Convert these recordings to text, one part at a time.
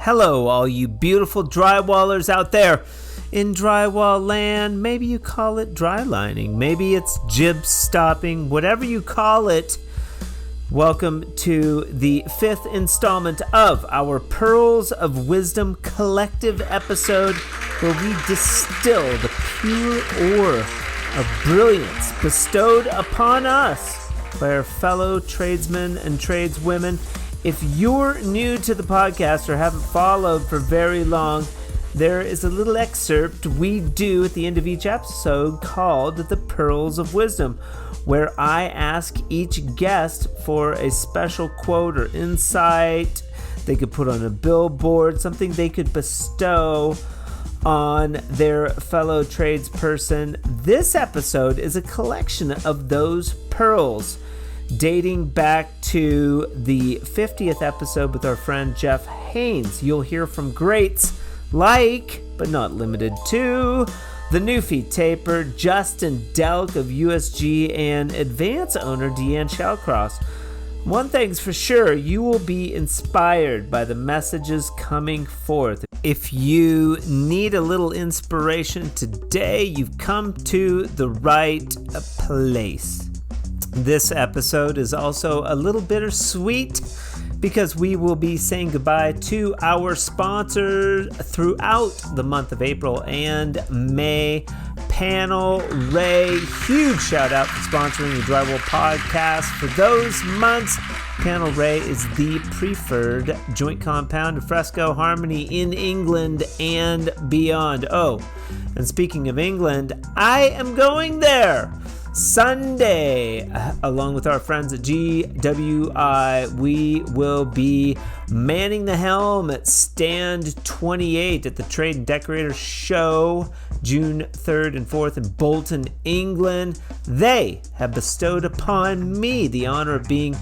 Hello, all you beautiful drywallers out there in drywall land. Maybe you call it dry lining, maybe it's jib stopping, whatever you call it. Welcome to the 5th installment of our Pearls of Wisdom collective episode, where we distill the pure ore of brilliance bestowed upon us by our fellow tradesmen and tradeswomen. If you're new to the podcast or haven't followed for very long, there is a little excerpt we do at the end of each episode called The Pearls of Wisdom, where I ask each guest for a special quote or insight they could put on a billboard, something they could bestow on their fellow tradesperson. This episode is a collection of those pearls, dating back to the 50th episode with our friend Jeff Haynes. You'll hear from greats like, but not limited to, the Newfie Taper, Justin Delk of USG, and Advance owner Deanne Shellcross. One thing's for sure, you will be inspired by the messages coming forth. If you need a little inspiration today, you've come to the right place. This episode is also a little bittersweet because we will be saying goodbye to our sponsors throughout the month of April and May. Panel Ray, huge shout out for sponsoring the Drywall Podcast for those months. Panel Ray is the preferred joint compound of Fresco Harmony in England and beyond. Oh, and speaking of England, I am going there Sunday, along with our friends at GWI. We will be manning the helm at Stand 28 at the Trade and Decorator Show, June 3rd and 4th in Bolton, England. They have bestowed upon me the honor of being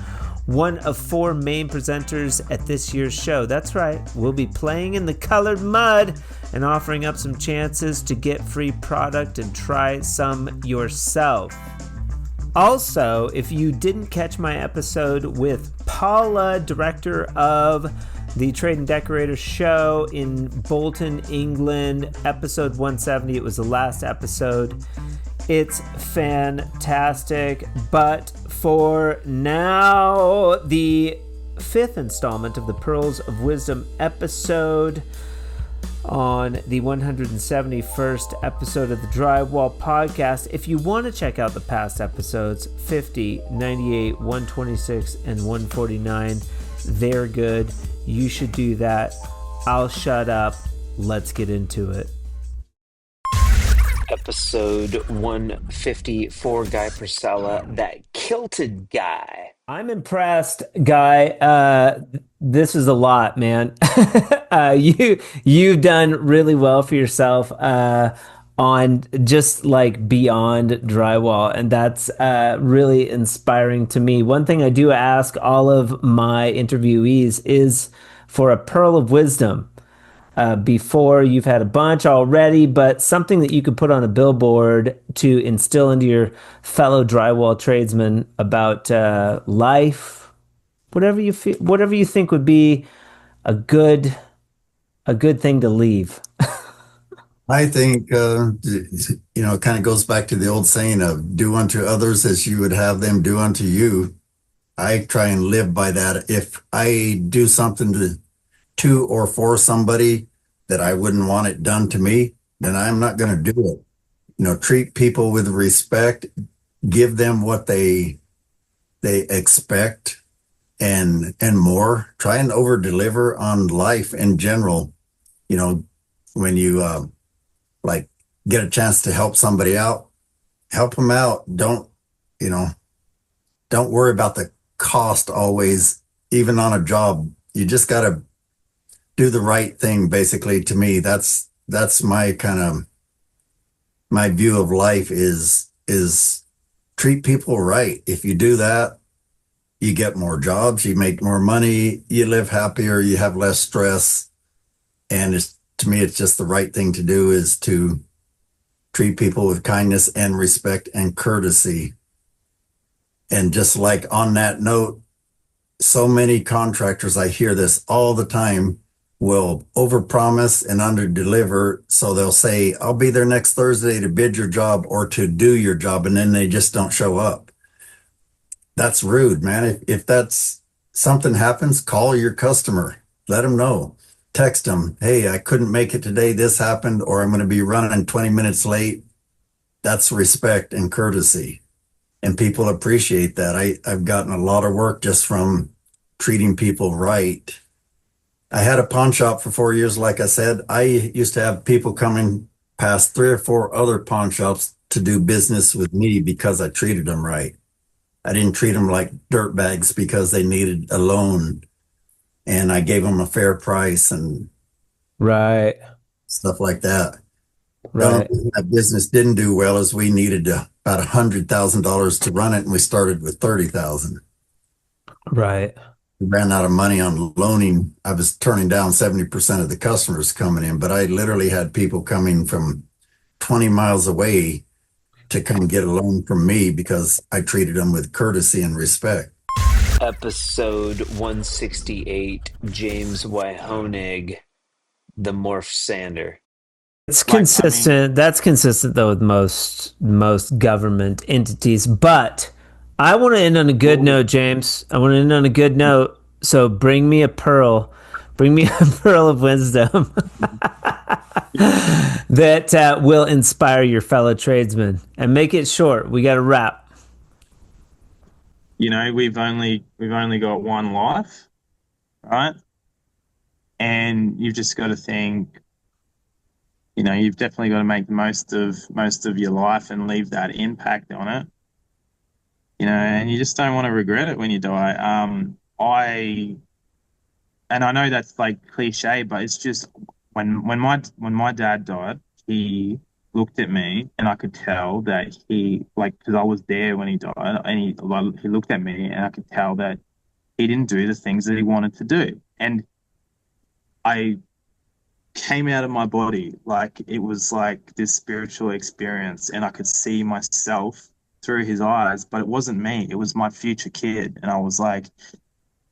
one of 4 main presenters at this year's show. That's right, we'll be playing in the colored mud and offering up some chances to get free product and try some yourself. Also, if you didn't catch my episode with Paula, director of the Trade and Decorator Show in Bolton, England, episode 170, it was the last episode. It's fantastic, but for now, the 5th installment of the Pearls of Wisdom episode on the 171st episode of the Drywall Podcast. If you want to check out the past episodes, 50, 98, 126, and 149, they're good. You should do that. I'll shut up. Let's get into it. Episode 154, Guy Priscilla, that kilted guy. I'm impressed, Guy. This is a lot, man. You've done really well for yourself on just like beyond drywall, and that's really inspiring to me. One thing I do ask all of my interviewees is for a pearl of wisdom. Before you've had a bunch already, but something that you could put on a billboard to instill into your fellow drywall tradesmen about life, whatever you feel, whatever you think would be a good thing to leave. I think, it kind of goes back to the old saying of do unto others as you would have them do unto you. I try and live by that. If I do something to or for somebody that I wouldn't want it done to me, then I'm not going to do it. Treat people with respect, give them what they expect and more. Try and over deliver on life in general. When you get a chance to help somebody out, help them out. Don't worry about the cost always, even on a job. You just got to do the right thing. Basically, to me, that's my my view of life is treat people right. If you do that, you get more jobs, you make more money, you live happier, you have less stress. And to me, it's just the right thing to do is to treat people with kindness and respect and courtesy. And just like on that note, so many contractors, I hear this all the time, will overpromise and underdeliver. So they'll say, I'll be there next Thursday to bid your job or to do your job, and then they just don't show up. That's rude, man. If that's something happens, call your customer. Let them know. Text them, hey, I couldn't make it today. This happened, or I'm going to be running 20 minutes late. That's respect and courtesy. And people appreciate that. I've gotten a lot of work just from treating people right. I had a pawn shop for 4 years. Like I said, I used to have people coming past three or four other pawn shops to do business with me because I treated them right. I didn't treat them like dirt bags because they needed a loan, and I gave them a fair price and Right. stuff like that. The only Right. reason that business didn't do well is we needed about $100,000 to run it, and we started with 30,000. Right. We ran out of money on loaning. I was turning down 70% of the customers coming in, but I literally had people coming from 20 miles away to come get a loan from me because I treated them with courtesy and respect. Episode 168, James Wyhonig, the Morph Sander. It's Like, I mean, consistent. That's consistent though with most government entities. But I want to end on a good note, James. I want to end on a good note. So bring me a pearl. Bring me a pearl of wisdom that will inspire your fellow tradesmen. And make it short. We got to wrap. we've only got one life, right? And you've just got to think, you've definitely got to make the most of your life and leave that impact on it. And you just don't want to regret it when you die. I know that's like cliche, but it's just when my dad died, he looked at me and I could tell that he like because I was there when he died, and he looked at me and I could tell that he didn't do the things that he wanted to do, and I came out of my body like it was like this spiritual experience, and I could see myself through his eyes, but it wasn't me, it was my future kid, and I was like,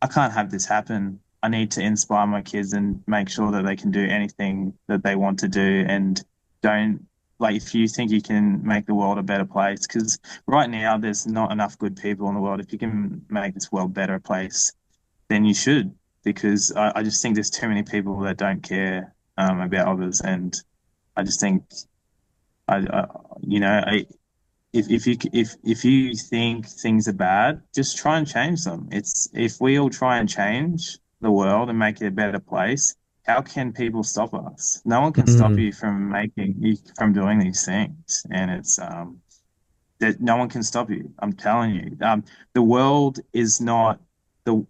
I can't have this happen. I need to inspire my kids and make sure that they can do anything that they want to do, and don't like if you think you can make the world a better place, because right now there's not enough good people in the world. If you can make this world a better place, then you should, because I just think there's too many people that don't care about others, and I just think I if you think things are bad, just try and change them. It's if we all try and change the world and make it a better place, how can people stop us? No one can stop Mm, you from doing these things, and it's that no one can stop you. I'm telling you, the world is not the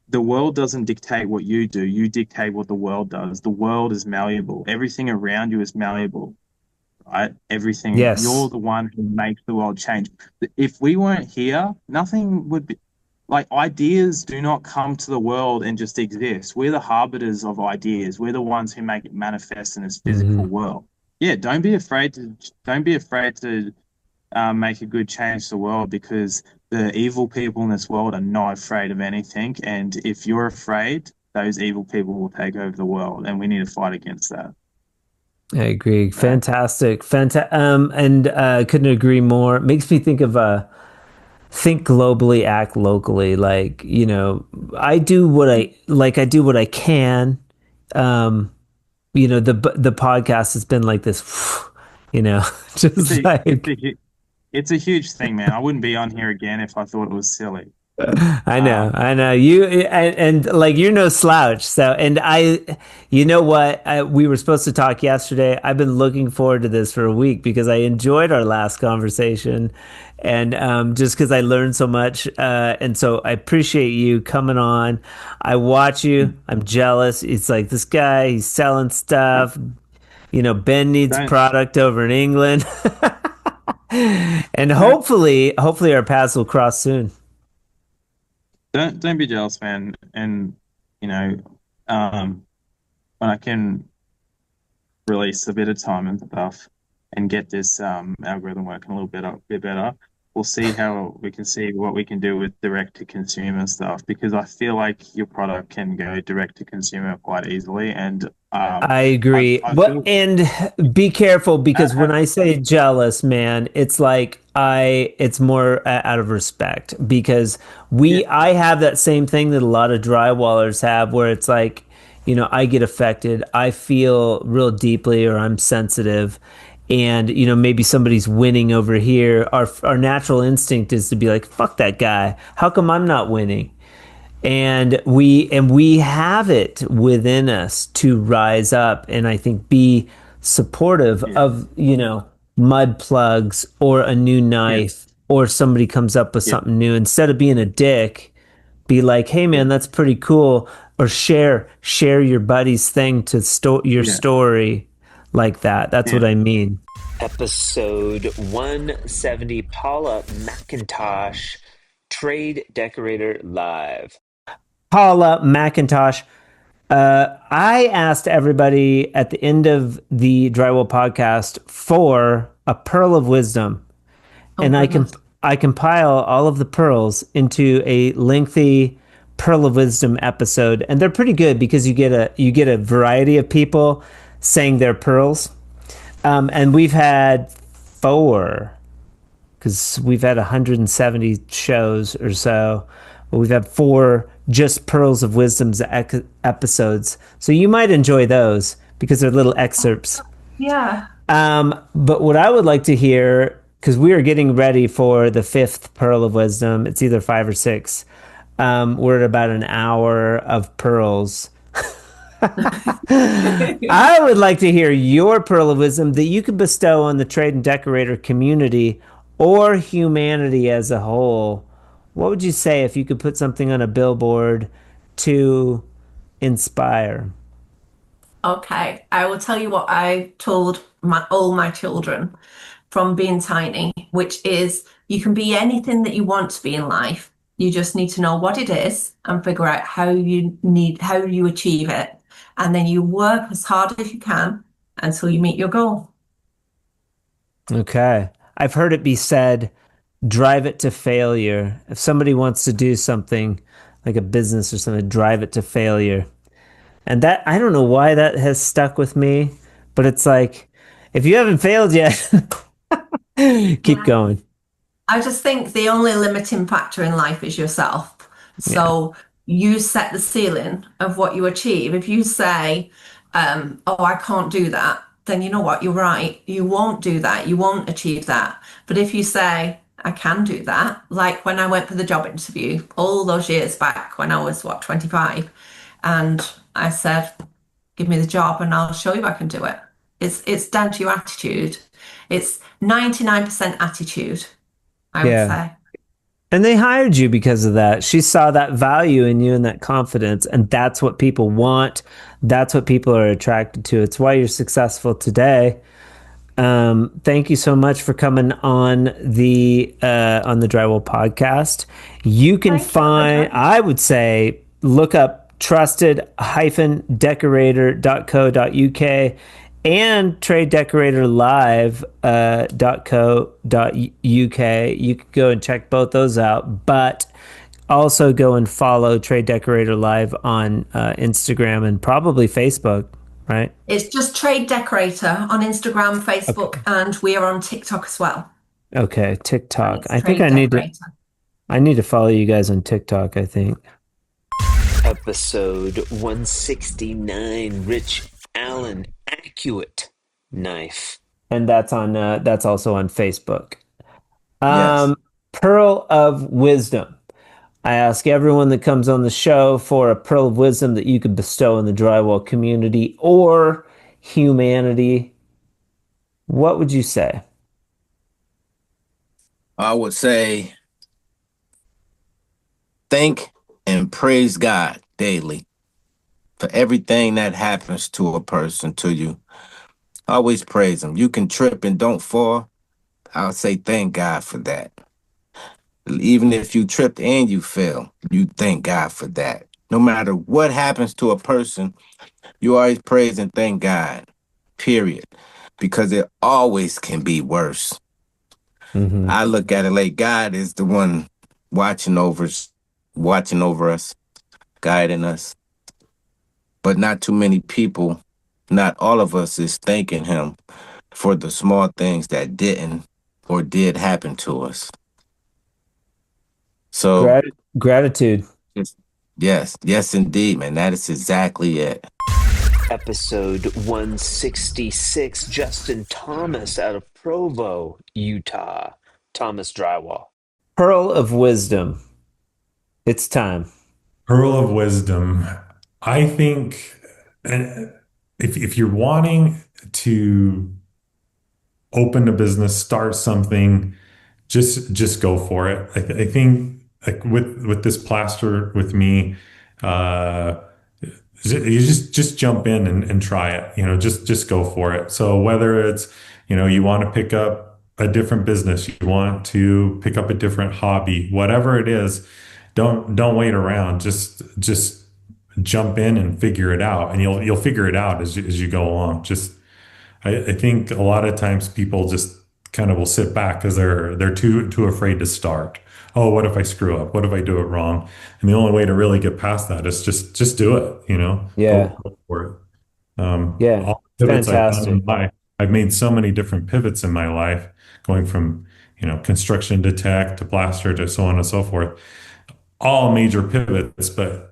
the world doesn't dictate what you do. You dictate what the world does. The world is malleable. Everything around you is malleable, right? Everything, you're yes. the one who makes the world change. If we weren't here, nothing would be like ideas do not come to the world and just exist. We're the harbiters of ideas. We're the ones who make it manifest in this physical Hmm. world. Yeah, don't be afraid to make a good change to the world, because the evil people in this world are not afraid of anything. And if you're afraid, those evil people will take over the world, and we need to fight against that. I agree. Yeah. Fantastic. And couldn't agree more. Makes me think of think globally, act locally. Like, I do what I like. I do what I can. Um, the podcast has been like this, It's just a it's like a it's a huge thing, man. I wouldn't be on here again if I thought it was silly. Um, I know you, and like you're no slouch. So, and you know what? We were supposed to talk yesterday. I've been looking forward to this for a week because I enjoyed our last conversation, and just because I learned so much, and so I appreciate you coming on. I watch you. I'm jealous. It's like this guy. He's selling stuff. Ben needs don't product over in England, and don't hopefully our paths will cross soon. don't be jealous, man. And you know, um, when I can release a bit of time and stuff and get this algorithm working a little bit better, we'll see how we can see what we can do with direct to consumer stuff because I feel like your product can go direct to consumer quite easily. And I agree. I But feel and be careful because when have, I say jealous, man, it's like it's more out of respect because yeah, I have that same thing that a lot of drywallers have where it's like, I get affected. I feel real deeply or I'm sensitive and maybe somebody's winning over here. Our natural instinct is to be like, fuck that guy. How come I'm not winning? And we have it within us to rise up and I think be supportive yeah, of mud plugs or a new yeah, knife or somebody comes up with yeah, something new instead of being a dick. Be like, hey yeah, man, that's pretty cool, or share your buddy's thing to your yeah, story like that. That's what yeah. I mean. Episode 170, Paula McIntosh, Trade Decorator Live. Paula McIntosh. I asked everybody at the end of the Drywall podcast for a pearl of wisdom, Oh and goodness. I compile all of the pearls into a lengthy pearl of wisdom episode, and they're pretty good because you get a variety of people saying their pearls, and we've had four because we've had 170 shows or so. But we've had four just Pearls of Wisdom's episodes. So you might enjoy those because they're little excerpts. Yeah. But what I would like to hear, because we are getting ready for the fifth Pearl of Wisdom, it's either five or six. We're at about an hour of pearls. I would like to hear your pearl of wisdom that you could bestow on the trade and decorator community or humanity as a whole. What would you say if you could put something on a billboard to inspire? Okay. I will tell you what I told all my children from being tiny, which is you can be anything that you want to be in life. You just need to know what it is and figure out how you achieve it. And then you work as hard as you can until you meet your goal. Okay. I've heard it be said, drive it to failure. If somebody wants to do something like a business or something, drive it to failure. And that, I don't know why that has stuck with me, but it's like, if you haven't failed yet, keep going. I just think the only limiting factor in life is yourself. Yeah. So you set the ceiling of what you achieve. If you say, oh, I can't do that, then you know what? You're right. You won't do that. You won't achieve that. But if you say, I can do that, like when I went for the job interview all those years back when I was, what, 25, and I said, give me the job and I'll show you I can do it. It's down to your attitude. It's 99% attitude, I would Yeah. say. And they hired you because of that. She saw that value in you and that confidence. And that's what people want. That's what people are attracted to. It's why you're successful today. Thank you so much for coming on the Drywall podcast. You can Thank you for find, joining. I would say, look up trusted-decorator.co.uk and tradedecoratorlive.co.uk. You can go and check both those out, but also go and follow Trade Decorator Live on Instagram and probably Facebook, right? It's just Trade Decorator on Instagram, Facebook, Okay. and we are on TikTok as well. Okay, And TikTok. it's I think Trade Decorator. I need to follow you guys on TikTok, I think. Episode 169, Rich Allen Accurate Knife. And that's also on Facebook. Yes. Pearl of Wisdom. I ask everyone that comes on the show for a pearl of wisdom that you could bestow in the drywall community or humanity. What would you say? I would say thank and praise God daily for everything that happens to a person, to you. Always praise Him. You can trip and don't fall. I'll say thank God for that. Even if you tripped and you fell, you thank God for that. No matter what happens to a person, you always praise and thank God, period. Because it always can be worse. Mm-hmm. I look at it like God is the one watching over us, guiding us. But not too many people, not all of us is thanking him for the small things that didn't or did happen to us. So Gratitude. yes, indeed, man. That is exactly it. Episode 166, Justin Thomas out of Provo, Utah. Thomas Drywall. Pearl of Wisdom. It's time. Pearl of wisdom. I think if you're wanting to open a business, start something, just go for it. I think like with this plaster with me, you just jump in and try it. Just go for it. So whether it's you want to pick up a different business, you want to pick up a different hobby, whatever it is, don't wait around. Just jump in and figure it out, and you'll figure it out as you go along. I think a lot of times people just kind of will sit back because they're too afraid to start. Oh, what if I screw up? What if I do it wrong? And the only way to really get past that is just do it. Yeah. Go for it. Yeah. All the pivots I've done Fantastic. in life, I've made so many different pivots in my life, going from construction to tech to plaster to so on and so forth. All major pivots,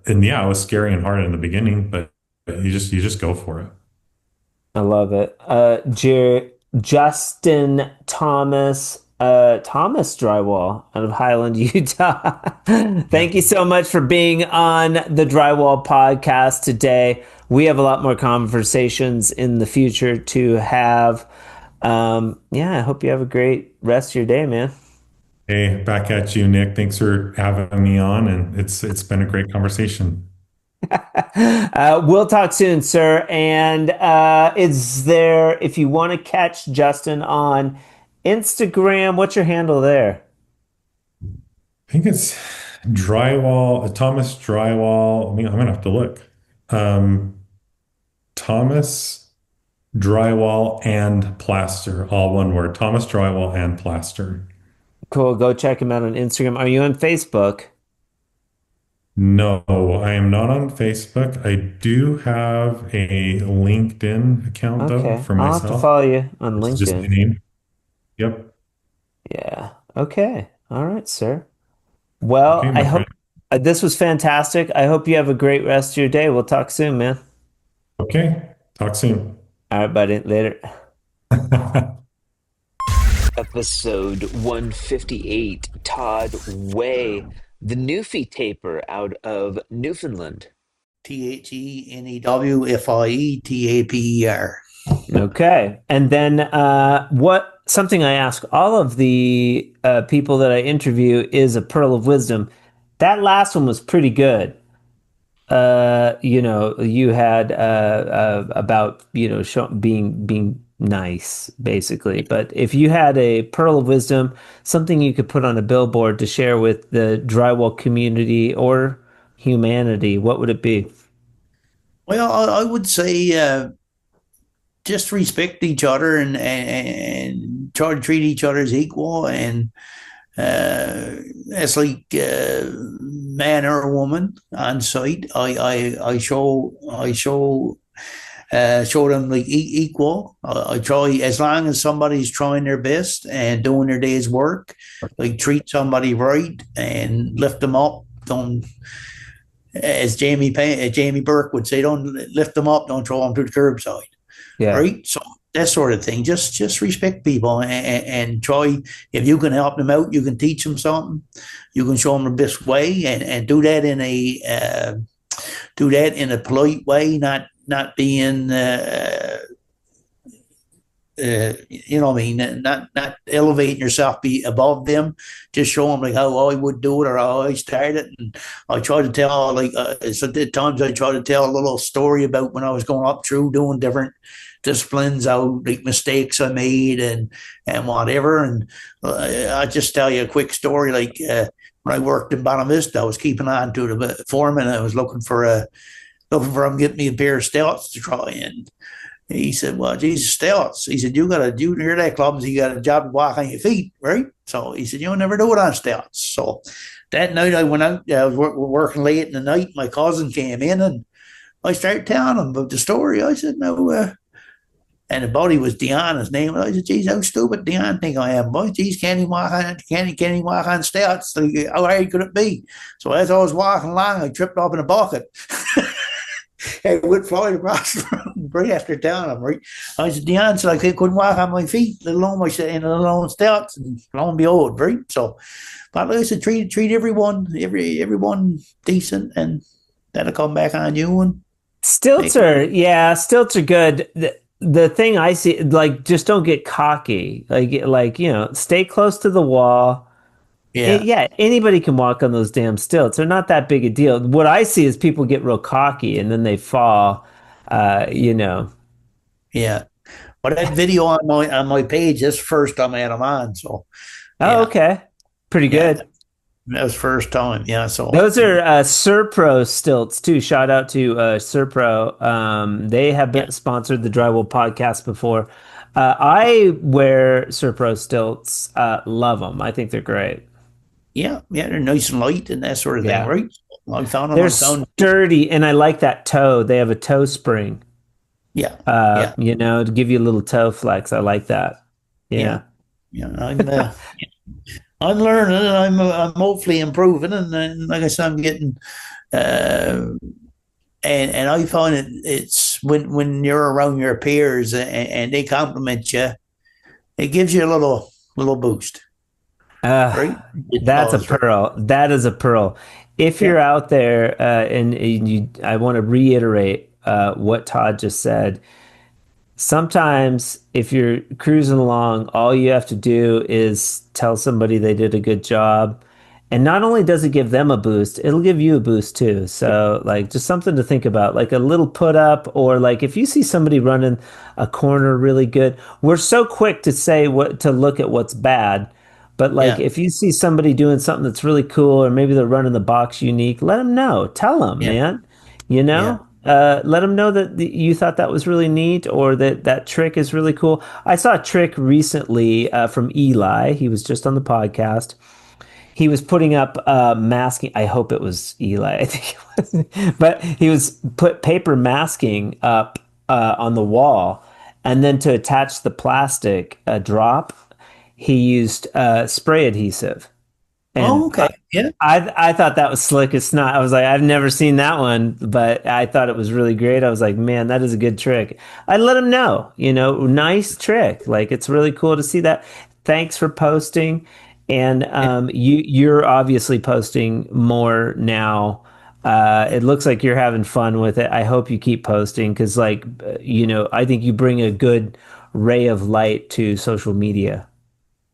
and yeah, it was scary and hard in the beginning, but you just go for it. I love it. Justin Thomas, Thomas Drywall out of Highland, Utah. Thank you so much for being on the Drywall podcast today. We have a lot more conversations in the future to have. I hope you have a great rest of your day, man. Hey, back at you, Nick. Thanks for having me on, and it's been a great conversation. We'll talk soon, sir. And if you want to catch Justin on Instagram, what's your handle there? I think it's drywall, Thomas Drywall. I'm gonna have to look. Thomas Drywall and Plaster, all one word. Thomas Drywall and Plaster. Cool. Go check him out on Instagram. Are you on Facebook? No, I am not on Facebook. I do have a LinkedIn account though Okay. for I'll have to myself. follow you on It's just my LinkedIn. name. Yep. Yeah. Okay. All right, sir. Well, Okay, I my hope friend. this was fantastic. I hope you have a great rest of your day. We'll talk soon, man. Okay. Talk soon. All right, buddy. Later. Episode 158, Todd Way, the Newfie Taper out of Newfoundland. THENEWFIETAPER. Okay. And then something I ask all of the people that I interview is a pearl of wisdom. That last one was pretty good. You had about being nice, basically. But if you had a pearl of wisdom, something you could put on a billboard to share with the drywall community or humanity, what would it be? Well, I would say just respect each other and try to treat each other as equal. And it's like man or woman on site. I show them like equal. I try, as long as somebody's trying their best and doing their day's work, like treat somebody right and lift them up. Don't, as Jamie Burke would say, don't lift them up, don't throw them to the curbside. Yeah. Right. So that sort of thing. Just respect people and try, if you can help them out, you can teach them something. You can show them the best way and do that in a polite way, not being what I mean, not elevating yourself, be above them. Just show them like how I would do it or how I started. And I try to tell so at times I try to tell a little story about when I was going up through doing different disciplines, how like mistakes I made and whatever. And I just tell you a quick story. Like when I worked in Bonavista, I was keeping on to the foreman. I was looking for him to get me a pair of stilts to try He said, "Well, Jesus, stilts." He said, you're that clumsy. You got a job to walk on your feet, right?" So he said, "You'll never do it on stilts." So that night I went out. I was working late in the night. My cousin came in and I started telling him about the story. I said, "No," and the buddy was Dion, his name. I said, "Geez, how stupid Dion think I am, boy? Geez, can he walk on stilts? Like, how hard could it be?" So as I was walking along, I tripped up in a bucket. I went flying across the room right after telling him, right? I said, "Dion said I couldn't walk on my feet, let alone stilts." And lo and behold, right? So, but like I said, treat everyone decent, and that'll come back on you. And Stilts are good. The thing I see, like, just don't get cocky. Like stay close to the wall. Yeah, anybody can walk on those damn stilts. They're not that big a deal. What I see is people get real cocky and then they fall. You know. yeah. But that video on my page is first time I had them on. So Oh, yeah, okay. Pretty yeah, good. that was first time. Yeah, so Those are Serpro stilts too. Shout out to Serpro. They have yeah, been sponsored the Drywall podcast before. I wear Serpro stilts. Love them. I think they're great. yeah, they're nice and light and that sort of thing, Yeah, right? I found them. they're I found sturdy, and I like that toe. They have a toe spring. yeah, yeah, To give you a little toe flex. I like that. yeah, Yeah. yeah. I'm learning, and I'm hopefully improving, and like I said, I'm getting. Uh, and I find it's when you're around your peers and they compliment you, it gives you a little boost, right? It That's a does, right? pearl. That is a pearl. If Yeah, you're out there, I want to reiterate what Todd just said. Sometimes, if you're cruising along, all you have to do is tell somebody they did a good job. And not only does it give them a boost, it'll give you a boost too. So, like, just something to think about, like a little put up, or like if you see somebody running a corner really good, we're so quick to say to look at what's bad. But like, yeah, if you see somebody doing something that's really cool, or maybe they're running the box unique, let them know. Tell them, yeah, man. yeah, Let them know that you thought that was really neat, or that trick is really cool. I saw a trick recently from Eli. He was just on the podcast. He was putting up masking. I hope it was Eli. I think it was, but he was put paper masking up on the wall, and then to attach the plastic drop, he used spray adhesive. Oh, And okay. Yeah, I thought that was slick as snot. I was like, I've never seen that one, but I thought it was really great. I was like, man, that is a good trick. I let him know, nice trick. Like, it's really cool to see that. Thanks for posting. And you're obviously posting more now. It looks like you're having fun with it. I hope you keep posting because, like, I think you bring a good ray of light to social media.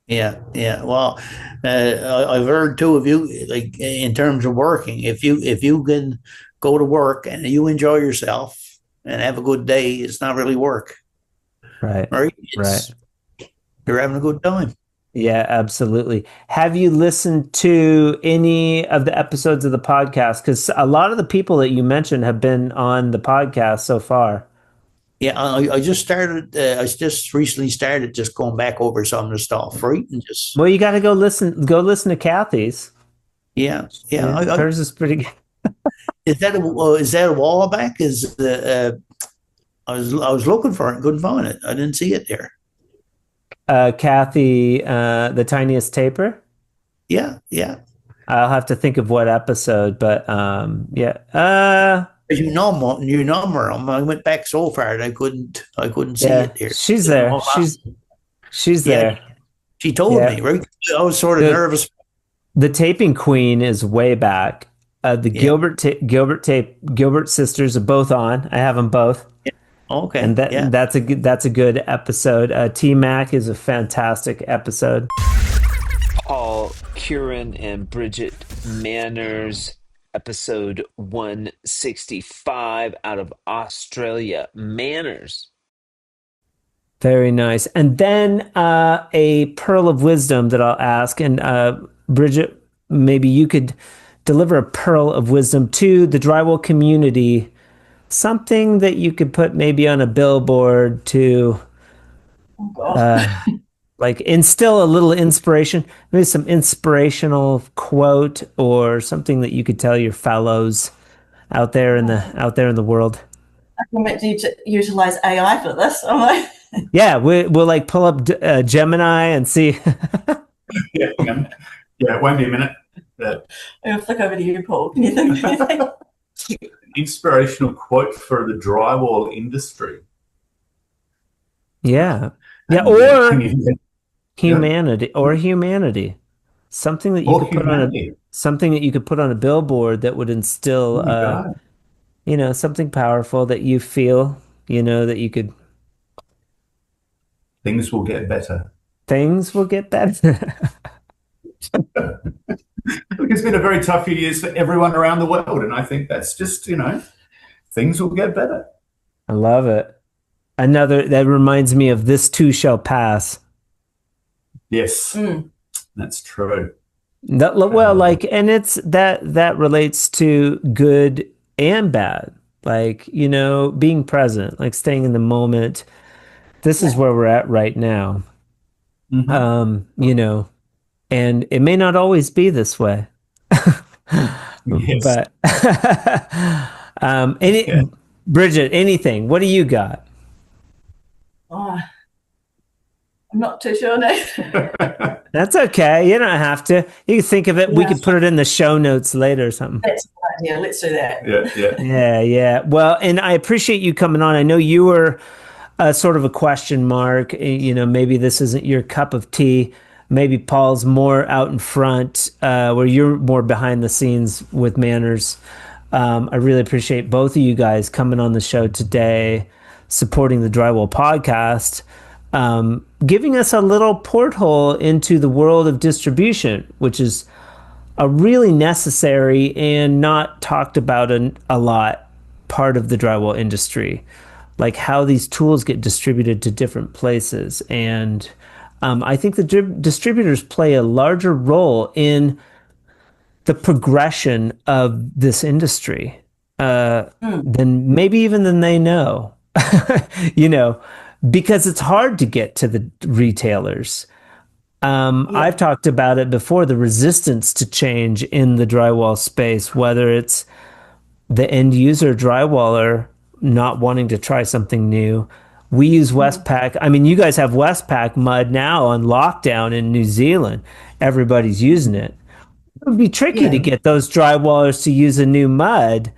yeah. Well, I've heard too of you, like in terms of working. If you can go to work and you enjoy yourself and have a good day, it's not really work, Right. right? Right. It's you're having a good time. Yeah, absolutely. Have you listened to any of the episodes of the podcast? Because a lot of the people that you mentioned have been on the podcast so far. Yeah, I just started. I just recently started just going back over some of the stuff, right? And just Well, you got to go listen. Go listen to Kathy's. yeah, yeah. Yeah, hers is pretty good. Is that a wall back? I was looking for it, and couldn't find it. I didn't see it there. Kathy, the tiniest taper. Yeah, yeah. I'll have to think of what episode, but yeah. You number them. I went back so far that I couldn't see Yeah, it there. she's there. She's Yeah, there. she told Yeah. me, right? I was sort of The nervous. the taping queen is way back. The Yeah. Gilbert sisters are both on. I have them both. And Okay. Yeah. that's a good episode. T Mac is a fantastic episode. Paul Curran and Bridget Manners, episode 165 out of Australia. Manners. Very nice. And then a pearl of wisdom that I'll ask, and Bridget, maybe you could deliver a pearl of wisdom to the drywall community something that you could put maybe on a billboard to Oh God. like instill a little inspiration, maybe some inspirational quote or something that you could tell your fellows out there in the world. I can meant to utilize AI for this. I'm like, Yeah, we'll like pull up Gemini and see. Yeah, hang on. Yeah, it won't be a minute. I'll flick over to you, Paul. Can you think of anything? Inspirational quote for the drywall industry. Yeah, yeah, And, or can you- humanity, something that you Or could put on a humanity. something that you could put on a billboard that would instill, There you go. something powerful that you feel, that you could. Things will get better. Things will get better. Look, it's been a very tough few years for everyone around the world, and I think that's just, things will get better. I love it. Another that reminds me of "This too shall pass." Yes, Mm. that's true. Well, like, and it's that relates to good and bad. Like, being present, like staying in the moment. This is where we're at right now. Mhm. And it may not always be this way. Yes. But Yeah. Bridget, anything? What do you got? Oh, I'm not too sure now. That's okay. You don't have to. You can think of it. We Yeah. could put it in the show notes later or something. That's a good idea. Let's do that. Yeah. Yeah, yeah. Well, and I appreciate you coming on. I know you were sort of a question mark. Maybe this isn't your cup of tea. Maybe Paul's more out in front, where you're more behind the scenes with manners. I really appreciate both of you guys coming on the show today, supporting the Drywall Podcast, giving us a little porthole into the world of distribution, which is a really necessary and not talked about a lot part of the drywall industry, like how these tools get distributed to different places. And I think the distributors play a larger role in the progression of this industry than maybe even than they know, because it's hard to get to the retailers. I've talked about it before, the resistance to change in the drywall space, whether it's the end user drywaller not wanting to try something new. We use Westpac. I mean, you guys have Westpac mud now on lockdown in New Zealand. Everybody's using it. It would be tricky to get those drywallers to use a new mud.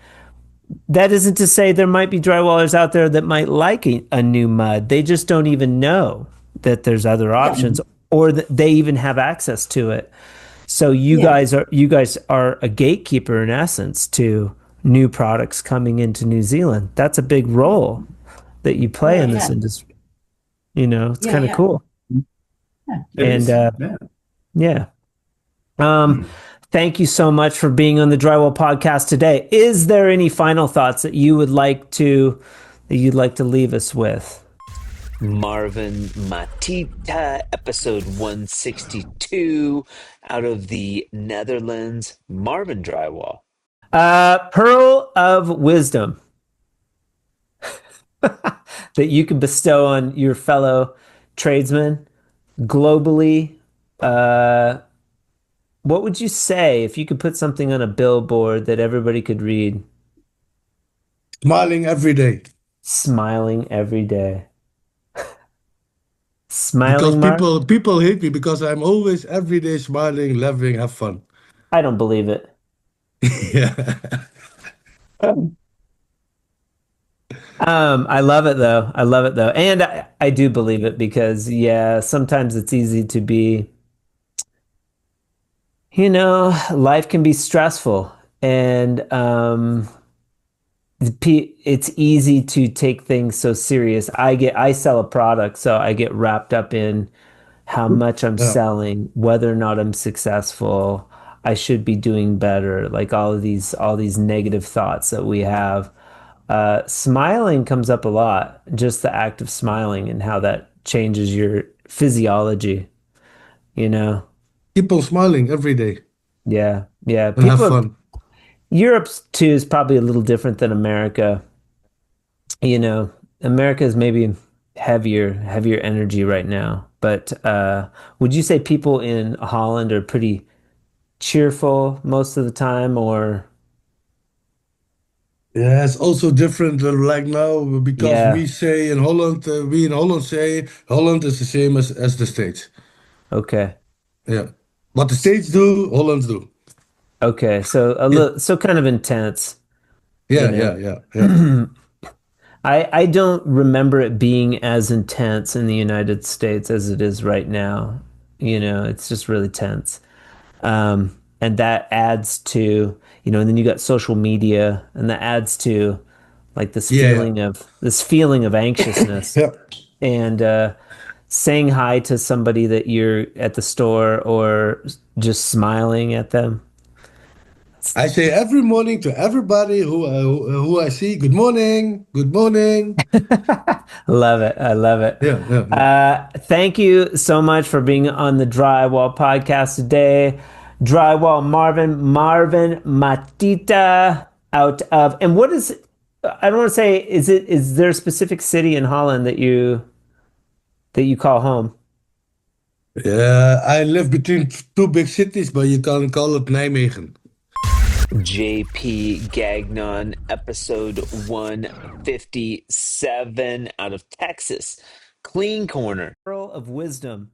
That isn't to say there might be drywallers out there that might like a new mud. They just don't even know that there's other options or that they even have access to it. So you guys are a gatekeeper in essence to new products coming into New Zealand. That's a big role that you play in this industry. It's kind of cool. It is. Yeah. Thank you so much for being on the Drywall Podcast today. Is there any final thoughts that you'd like to leave us with? Marvin Matita, episode 162, out of the Netherlands, Marvin Drywall. Pearl of wisdom that you can bestow on your fellow tradesmen globally. What would you say if you could put something on a billboard that everybody could read? Smiling every day. Smiling every day. Because Smiling, Mark? people hate me because I'm always every day smiling, laughing, have fun. I don't believe it. Yeah. I love it though. I love it though. And I do believe it because sometimes it's easy to be, life can be stressful and it's easy to take things so serious. I sell a product, so I get wrapped up in how much I'm selling, whether or not I'm successful. I should be doing better, like all these negative thoughts that we have. Smiling comes up a lot, just the act of smiling and how that changes your physiology, Keep on smiling every day Yeah. and have fun. Europe too is probably a little different than America. you know, America is maybe heavier energy right now. But would you say people in Holland are pretty cheerful most of the time, or Yeah, it's also different like now because yeah, we in Holland say Holland is the same as the States. okay. Yeah. What the States do, Hollands do. Okay, so a Yeah, little so kind of intense, you yeah, know. yeah, yeah, yeah. I don't remember it being as intense in the United States as it is right now. You know, it's just really tense. And that adds to, and then you got social media, and that adds to like Yeah, this feeling of anxiousness. yeah. And saying hi to somebody that you're at the store or just smiling at them. I say every morning to everybody who I see, good morning, good morning. Love it. I love it. Yeah, yeah, yeah. Thank you so much for being on the Drywall podcast today. Drywall Marvin Matita out of, and what is, I don't want to say, is there a specific city in Holland that you call home? Yeah, I live between two big cities, but you can call it Nijmegen. JP Gagnon, episode 157 out of Texas. Clean Corner. Pearl of wisdom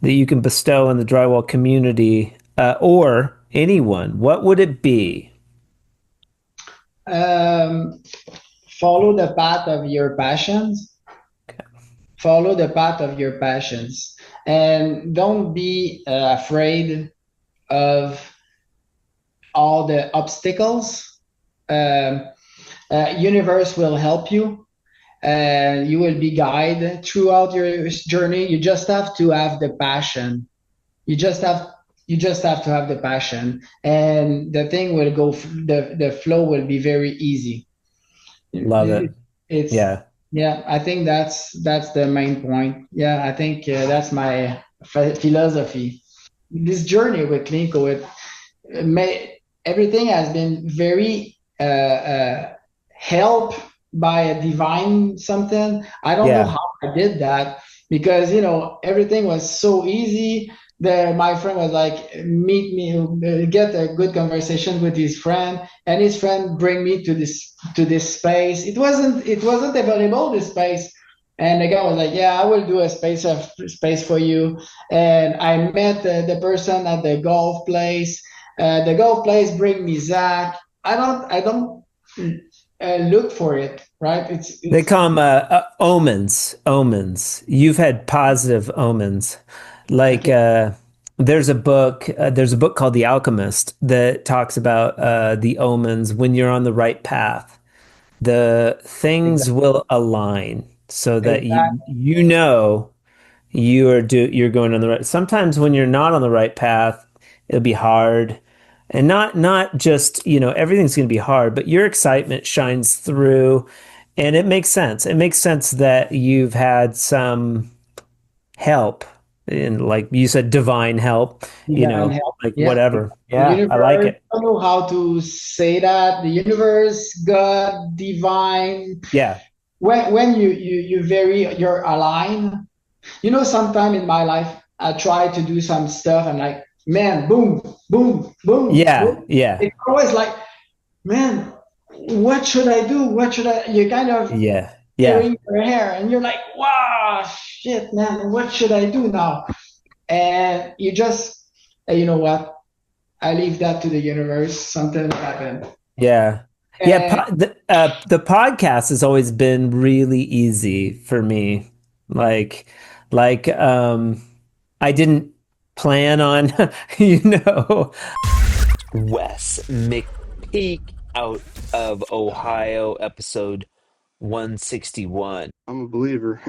that you can bestow on the drywall community or anyone, what would it be? Um, Follow the path of your passions. Follow the path of your passions, and don't be afraid of all the obstacles. Um, Universe will help you, and you will be guided throughout your journey. You just have to have the passion. You just have you just have to have the passion, and the thing will go. The flow will be very easy. Love it. It's Yeah. Yeah, I think that's the main point. Yeah, I think that's my philosophy. This journey with Klinko, everything has been very helped by a divine something. I don't know Yeah. how I did that because everything was so easy. My friend was like, meet me, get a good conversation with his friend, and his friend bring me to this space. It wasn't available, this space, and the guy was like, yeah, I will do a space for you. And I met the person at the golf place. The golf place bring me Zach. I don't look for it, right? They It's call them omens. Omens. You've had positive omens. Like okay. there's a book called The Alchemist that talks about the omens when you're on the right path. The things Exactly. will align so that Exactly. you're going on the right. Sometimes when you're not on the right path, it'll be hard. And not just, everything's going to be hard, but your excitement shines through and it makes sense. It makes sense that you've had some help and like you said divine help, Divine help. like Yeah. whatever. The Yeah, I like universe, it. I don't know how to say that. The universe, God, divine. Yeah. When you're aligned. Sometime in my life, I try to do some stuff and like, man, boom, boom, boom, Yeah. boom. Yeah. It's always like, man, what should I do? What should I? You're kind of Yeah. Yeah. tearing your hair, and you're like, wow, shit, man, what should I do now? And you just, you know what? I leave that to the universe. Something will happen. Yeah. Yeah, And the podcast has always been really easy for me. Like like I didn't plan on you know Wes McPeak out of Ohio, episode 161. I'm a believer.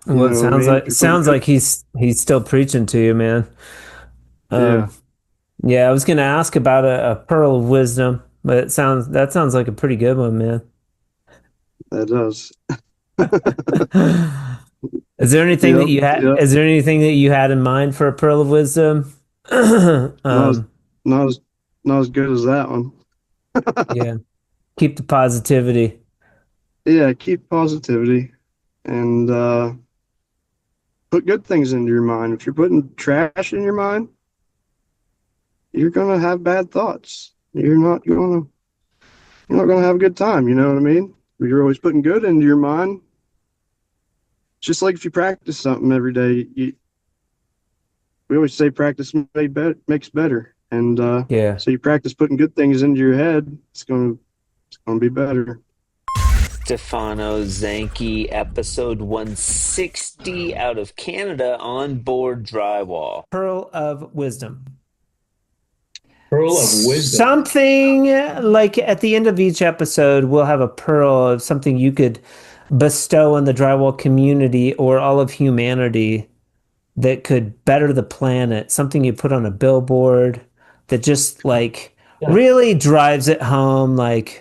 Well, it sounds man, like he's still preaching to you, man. yeah, Um, yeah, I was gonna ask about a pearl of wisdom, but that sounds like a pretty good one, man. that does. Is there anything that Yep, you had? yep. Is there anything that you had in mind for a pearl of wisdom? Not as not as not as good as that one. Yeah, keep the positivity. Yeah, keep positivity and put good things into your mind. If you're putting trash in your mind, you're gonna have bad thoughts. You're not gonna have a good time. You know what I mean? If you're always putting good into your mind. It's just like if you practice something every day. We always say practice makes better, and Yeah. so you practice putting good things into your head. It's gonna be better. Stefano Zanke, episode 160 out of Canada on board drywall. Pearl of wisdom. Pearl of wisdom. Something like at the end of each episode, we'll have a pearl of something you could bestow on the drywall community or all of humanity that could better the planet. Something you put on a billboard that just like really drives it home, like,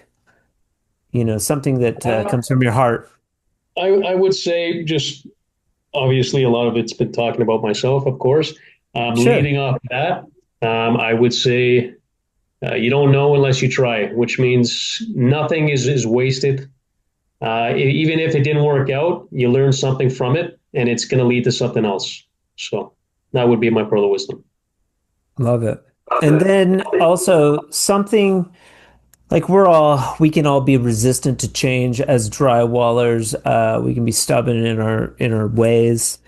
something that comes from your heart. I would say just obviously a lot of it's been talking about myself, of course. Sure. Leading off that, I would say you don't know unless you try, which means nothing is wasted. Even if it didn't work out, you learn something from it, and it's going to lead to something else. So that would be my pearl of wisdom. Love it. And then also something like we can all be resistant to change as drywallers. We can be stubborn in our ways.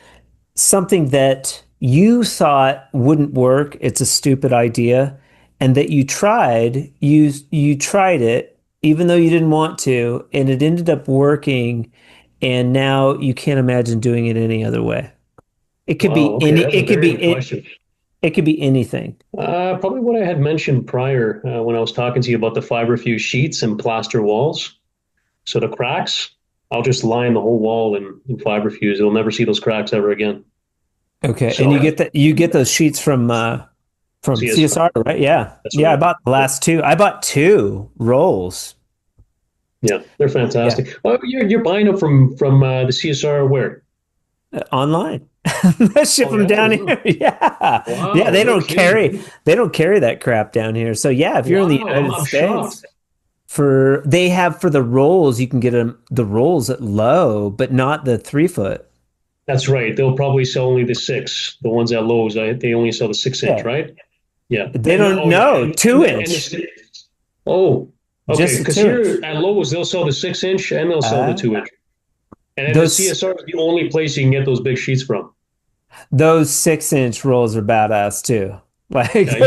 Something that you thought wouldn't work, it's a stupid idea, and that you tried it even though you didn't want to, and it ended up working, and now you can't imagine doing it any other way. It could be any. It could be question. It could be anything. Probably what I had mentioned prior when I was talking to you about the fiberfuse sheets and plaster walls. So the cracks, I'll just line the whole wall in fiberfuse. You'll never see those cracks ever again. Okay, So, and you get those sheets from CSR, right? Yeah, That's yeah. right. I bought the last two. I bought 2 rolls. Yeah, they're fantastic. Yeah. Oh, you're buying them from the CSR where? Online. Ship them down here. Yeah. Wow, yeah, they don't kidding. carry that crap down here. So yeah, if you're in the United I'm States, shocked. they have for the rolls, you can get the rolls at low, but not the 3-foot. That's right. They'll probably sell only the 6. The ones at Lowe's, they only sell the 6-inch, right? Yeah. They don't know 2-inch. Oh, okay. Just Because 2-inch. here at Lowe's, they'll sell the 6-inch and they'll sell the 2-inch. And then the CSR is the only place you can get those big sheets from. Those 6-inch rolls are badass too. Like I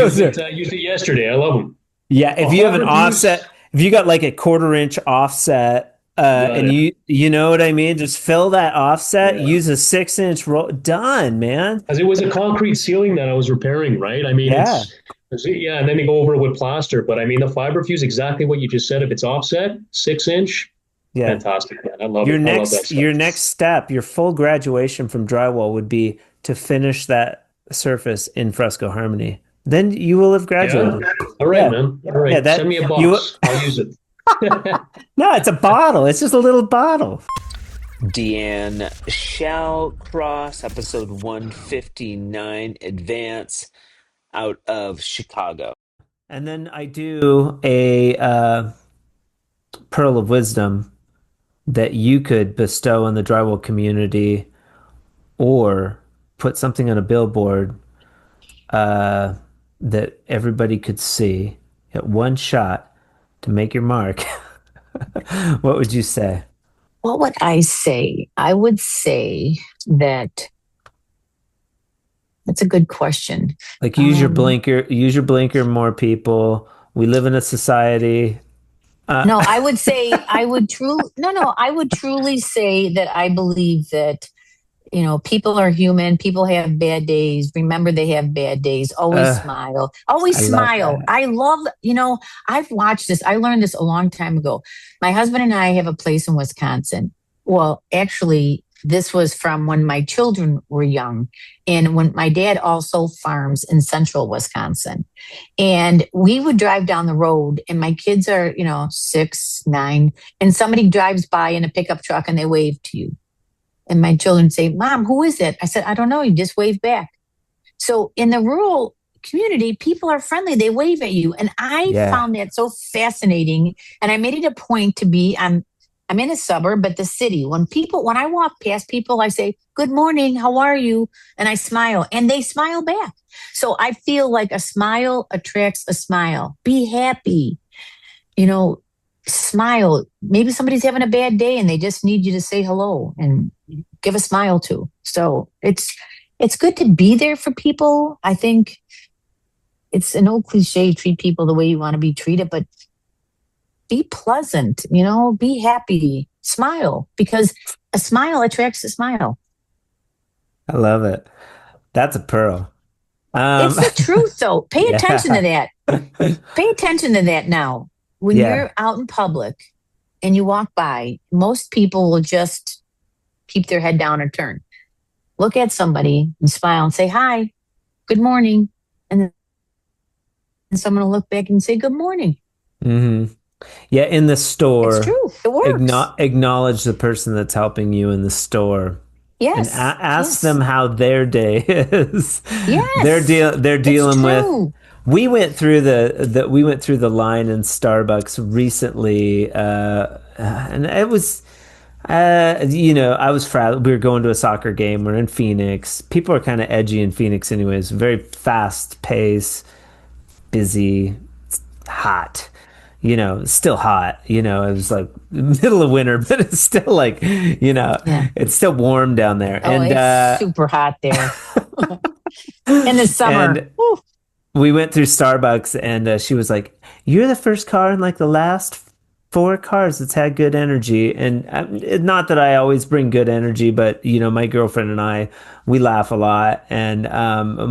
used it yesterday. I love them. Yeah, if you have an offset, if you got like a 1/4-inch offset, and you know what I mean, just fill that offset. Use a 6-inch roll. Done, man. Because it was a concrete ceiling that I was repairing, right? I mean, and then you go over it with plaster. But I mean, the fiberfuse, exactly what you just said. If it's offset, 6-inch. Yeah. Fantastic, man. I love it. I love that stuff. Your next step, your full graduation from drywall would be to finish that surface in fresco harmony. Then you will have graduated. Yeah. All right, man. All right. Yeah, send me a box. I'll use it. No, it's a bottle. It's just a little bottle. Deanne Shallcross, episode 159, Advance, out of Chicago. And then I do a pearl of wisdom that you could bestow on the drywall community or put something on a billboard that everybody could see at one shot to make your mark. What would you say? What would I say? I would say that that's a good question. Like use your blinker, more people. We live in a society. No, I would say I would truly say that I believe that, people are human. People have bad days. Remember, they have bad days. Always smile. Always smile. I love, I've watched this. I learned this a long time ago. My husband and I have a place in Wisconsin. Well, actually, this was from when my children were young. And when my dad also farms in central Wisconsin. And we would drive down the road and my kids are, 6, 9, and somebody drives by in a pickup truck and they wave to you. And my children say, Mom, who is it? I said, I don't know. You just wave back. So in the rural community, people are friendly. They wave at you. And I found that so fascinating. And I made it a point to be on I'm in a suburb, but the city, when I walk past people, I say, good morning, how are you? And I smile and they smile back. So I feel like a smile attracts a smile. Be happy, smile. Maybe somebody's having a bad day and they just need you to say hello and give a smile to. So it's good to be there for people. I think it's an old cliche, treat people the way you want to be treated, but be pleasant, be happy, smile, because a smile attracts a smile. I love it. That's a pearl. It's the truth, though. Pay attention to Yeah. that. Pay attention to that now. When Yeah. you're out in public and you walk by, most people will just keep their head down or turn. Look at somebody and smile and say, hi, good morning. And then someone will look back and say, good morning. Mm-hmm. Yeah, in the store. It's true. It works. Acknowledge the person that's helping you in the store. Yes. And ask them how their day is. Yes. They're dealing it's with. true. We went through the line in Starbucks recently, and it was, I was frazzled. We were going to a soccer game. We're in Phoenix. People are kind of edgy in Phoenix, anyways. Very fast pace, busy, hot. Still hot. It was like middle of winter, but it's still like, it's still warm down there. Oh, and it's super hot there in the summer. And we went through Starbucks, and she was like, "You're the first car in like the last 4 cars that's had good energy." And not that I always bring good energy, but my girlfriend and I, we laugh a lot. And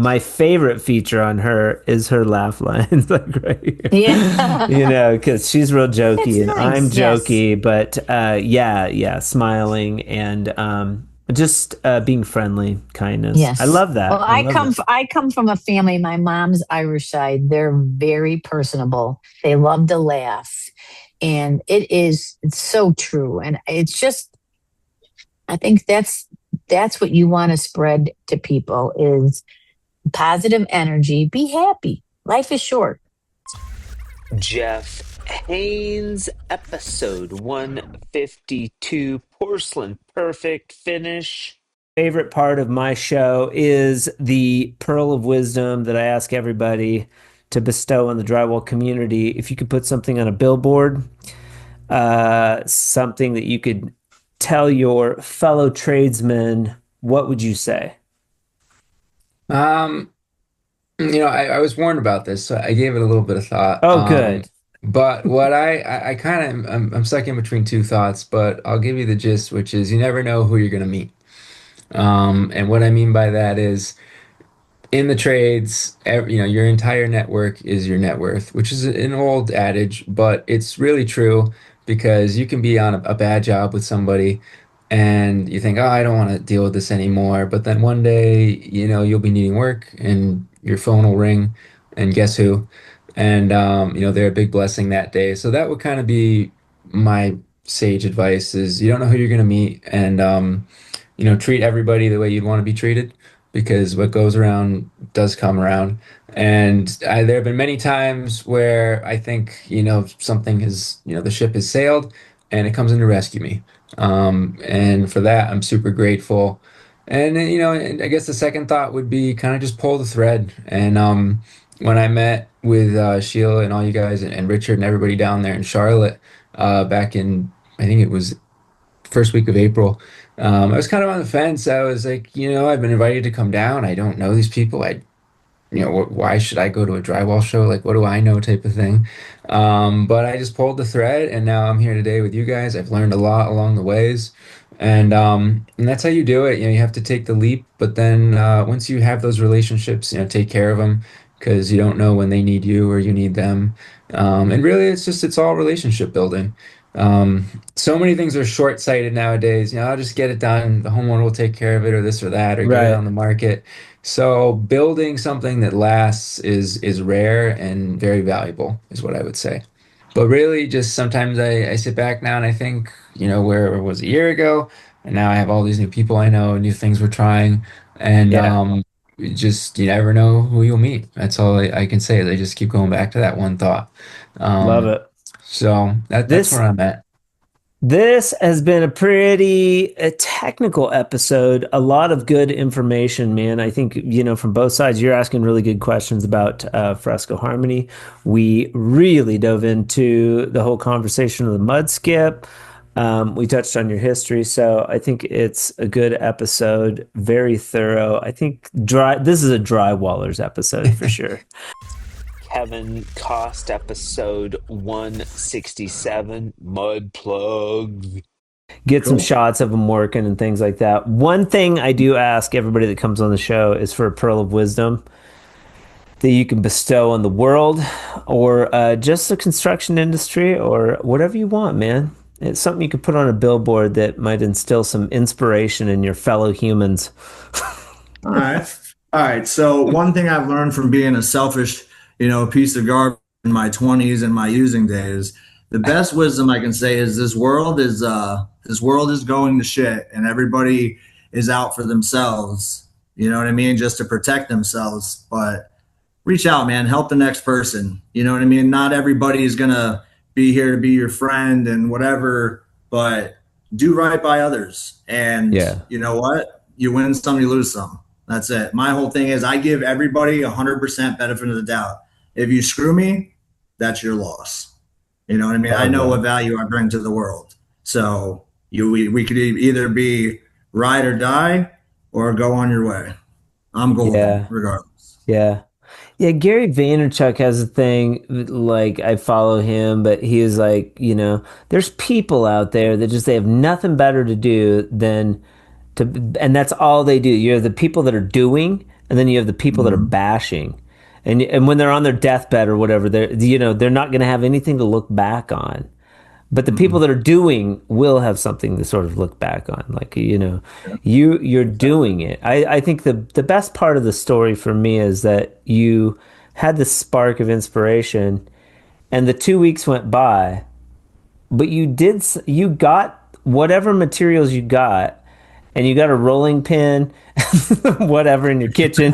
my favorite feature on her is her laugh lines, like right here. Yeah. Because she's real jokey, and nice. I'm jokey, but smiling and just being friendly, kindness. Yes. I love that. Well, I come from a family. My mom's Irish side. They're very personable. They love to laugh. And it's so true. And it's just, I think that's what you want to spread to people is positive energy. Be happy. Life is short. Jeff Haynes, episode 152, Porcelain Perfect Finish. Favorite part of my show is the pearl of wisdom that I ask everybody to bestow on the drywall community. If you could put something on a billboard, something that you could tell your fellow tradesmen, what would you say? I was warned about this, so I gave it a little bit of thought. Oh, good. But what I kind of I'm stuck in between two thoughts, but I'll give you the gist, which is you never know who you're going to meet. And what I mean by that is in the trades, your entire network is your net worth, which is an old adage, but it's really true because you can be on a bad job with somebody and you think, oh, I don't want to deal with this anymore. But then one day, you'll be needing work and your phone will ring and guess who? And, they're a big blessing that day. So that would kind of be my sage advice is you don't know who you're going to meet and, treat everybody the way you'd want to be treated because what goes around does come around. And there have been many times where I think, something has, the ship has sailed and it comes in to rescue me. And for that, I'm super grateful. And, and I guess the second thought would be kind of just pull the thread. And when I met with Sheila and all you guys and Richard and everybody down there in Charlotte back in, I think it was first week of April. I was kind of on the fence. I was like, I've been invited to come down. I don't know these people. Why should I go to a drywall show? Like, what do I know type of thing. But I just pulled the thread and now I'm here today with you guys. I've learned a lot along the ways. And that's how you do it. You have to take the leap. But then once you have those relationships, take care of them because you don't know when they need you or you need them. And really, it's all relationship building. So many things are short-sighted nowadays. I'll just get it done. The homeowner will take care of it or this or that or get it on the market. So building something that lasts is rare and very valuable is what I would say. But really just sometimes I sit back now and I think, where it was a year ago and now I have all these new people I know, new things we're trying. And you never know who you'll meet. That's all I can say is I just keep going back to that one thought. Love it. So that's where I'm at. This has been a pretty technical episode. A lot of good information, man. I think, from both sides, you're asking really good questions about fresco harmony. We really dove into the whole conversation of the mud skip. We touched on your history, so I think it's a good episode. Very thorough. I think this is a drywallers episode for sure. Kevin Cost episode 167, mud plugs. Get some shots of them working and things like that. One thing I do ask everybody that comes on the show is for a pearl of wisdom that you can bestow on the world, or just the construction industry, or whatever you want, man. It's something you could put on a billboard that might instill some inspiration in your fellow humans. All right. All right. So one thing I've learned from being a selfish, piece of garbage in my 20s and my using days, the best wisdom I can say is this world is going to shit, and everybody is out for themselves. You know what I mean? Just to protect themselves. But reach out, man. Help the next person. You know what I mean? Not everybody is gonna be here to be your friend and whatever, but do right by others. And you know what? You win some, you lose some. That's it. My whole thing is I give everybody 100% benefit of the doubt. If you screw me, that's your loss. You know what I mean? I know what value I bring to the world. So we could either be ride or die or go on your way. I'm golden regardless. Yeah. Yeah, Gary Vaynerchuk has a thing, like I follow him, but he is like, there's people out there that they have nothing better to do than and that's all they do. You have the people that are doing, and then you have the people that are bashing. And when they're on their deathbed or whatever, they're not going to have anything to look back on. But the people that are doing will have something to sort of look back on. Like, you're doing it. I think the best part of the story for me is that you had this spark of inspiration, and the 2 weeks went by, but you got whatever materials you got, and you got a rolling pin, whatever, in your kitchen.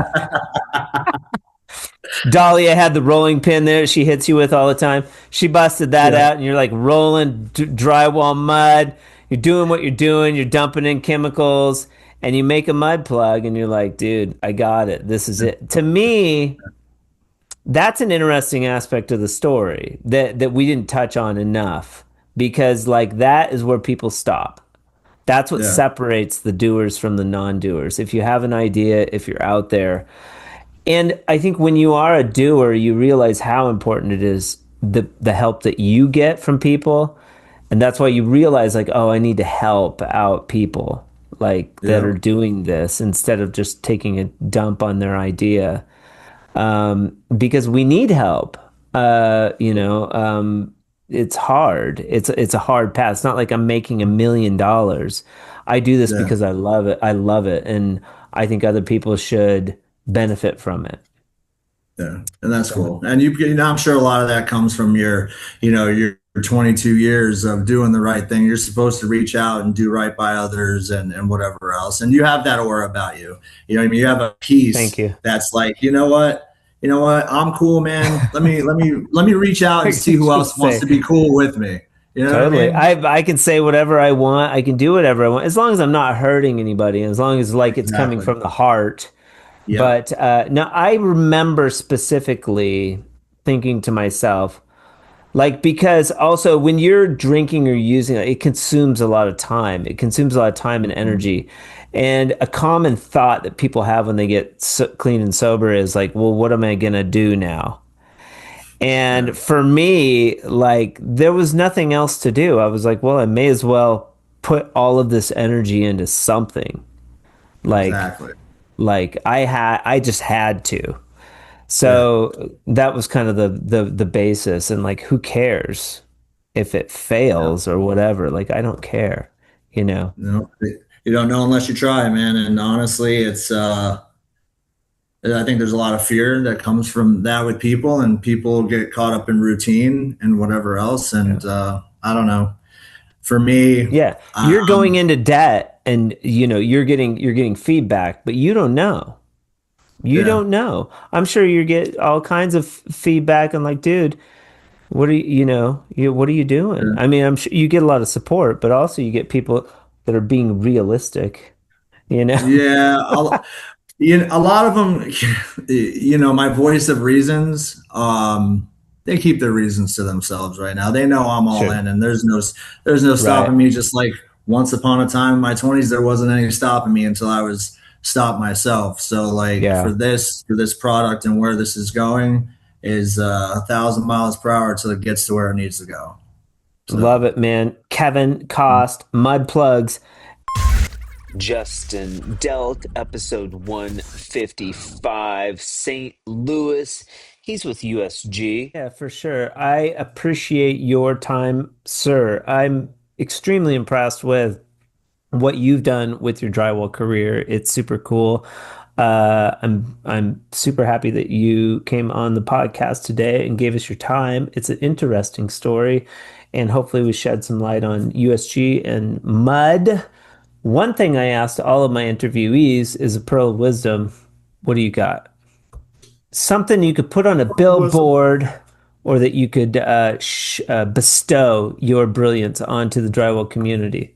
Dahlia had the rolling pin there she hits you with all the time. She busted that out, and you're like rolling drywall mud. You're doing what you're doing. You're dumping in chemicals, and you make a mud plug, and you're like, dude, I got it. This is it. To me, that's an interesting aspect of the story that we didn't touch on enough, because like that is where people stop. That's what separates the doers from the non-doers. If you have an idea, if you're out there. And I think when you are a doer, you realize how important it is, the help that you get from people. And that's why you realize, like, oh, I need to help out people that are doing this instead of just taking a dump on their idea. Because we need help. It's hard. It's a hard path. It's not like I'm making $1 million. I do this because I love it. I love it. And I think other people should benefit from it. Yeah, and that's cool. And I'm sure a lot of that comes from your 22 years of doing the right thing. You're supposed to reach out and do right by others and whatever else. And you have that aura about you. You know what I mean? You have a peace. Thank you. That's like, you know what? I'm cool, man. Let me reach out and see who else wants to be cool with me. You know totally. what I mean? I can say whatever I want. I can do whatever I want, as long as I'm not hurting anybody, as long as it's coming from the heart. Yeah. But now I remember specifically thinking to myself, because also when you're drinking or using it, it consumes a lot of time. It consumes a lot of time and energy. And a common thought that people have when they get clean and sober is like, well, what am I going to do now? And for me, there was nothing else to do. I was like, well, I may as well put all of this energy into something. Exactly. I just had to. So that was kind of the basis. And who cares if it fails or whatever? I don't care, No, you don't know unless you try, man. And honestly, it's I think there's a lot of fear that comes from that with people, and people get caught up in routine and whatever else. And I don't know. For me, you're going into debt, and you're getting feedback, but you don't know. You don't know. I'm sure you get all kinds of feedback, and dude, What are what are you doing? I mean, I'm sure you get a lot of support, but also you get people that are being realistic, you know? Yeah, a lot of them, my voice of reasons, they keep their reasons to themselves right now. They know I'm all Sure. in, and there's no stopping Right. me. Just like once upon a time in my 20s, there wasn't any stopping me until I was stopped myself. So like Yeah. for this product and where this is going is 1,000 miles per hour till it gets to where it needs to go. Love So it, man. Kevin Cost, Mud Plugs. Justin Delk, episode 155, St. Louis. He's with USG. Yeah, for sure. I appreciate your time, sir. I'm extremely impressed with what you've done with your drywall career. It's super cool. I'm super happy that you came on the podcast today and gave us your time. It's an interesting story, and hopefully we shed some light on USG and mud. One thing I asked all of my interviewees is a pearl of wisdom. What do you got? Something you could put on a billboard or that you could bestow your brilliance onto the drywall community.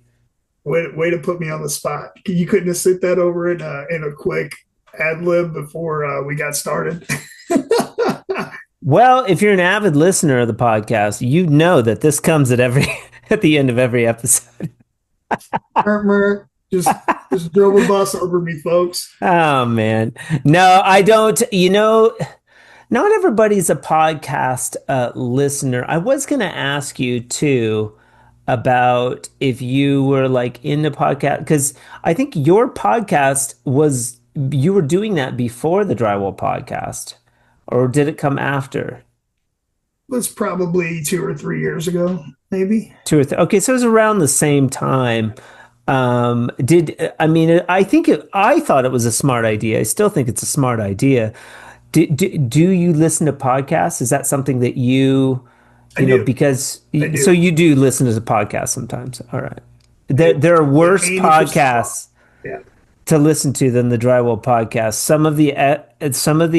Way to put me on the spot. You couldn't have sent that over in a quick ad lib before we got started. Well, if you're an avid listener of the podcast, you know that this comes at at the end of every episode. just drove a bus over me, folks. Oh man. No, I don't. Not everybody's a podcast listener. I was going to ask you too about if you were like into podcast, because I think your podcast you were doing that before the drywall podcast, or did it come after? Was probably 2 or 3 years ago, maybe. Okay, so it was around the same time. I thought it was a smart idea. I still think it's a smart idea. Do you listen to podcasts? Is that something that I do. because I do. so you do listen to a podcast sometimes? All right. There are worse podcasts to listen to than the drywall podcast. Some of the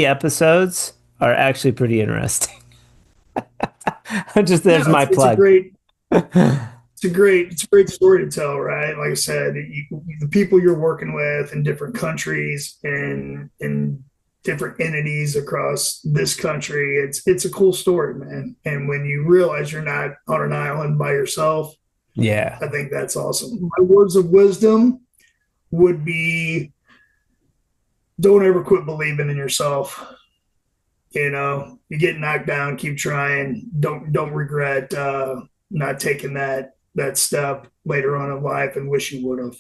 episodes are actually pretty interesting. There's my plug. It's a great story to tell, right? Like I said, the people you're working with in different countries and different entities across this country, it's a cool story, man. And when you realize you're not on an island by yourself, yeah, I think that's awesome. My words of wisdom would be, don't ever quit believing in yourself. You get knocked down, keep trying. Don't regret not taking that step later on in life and wish you would have.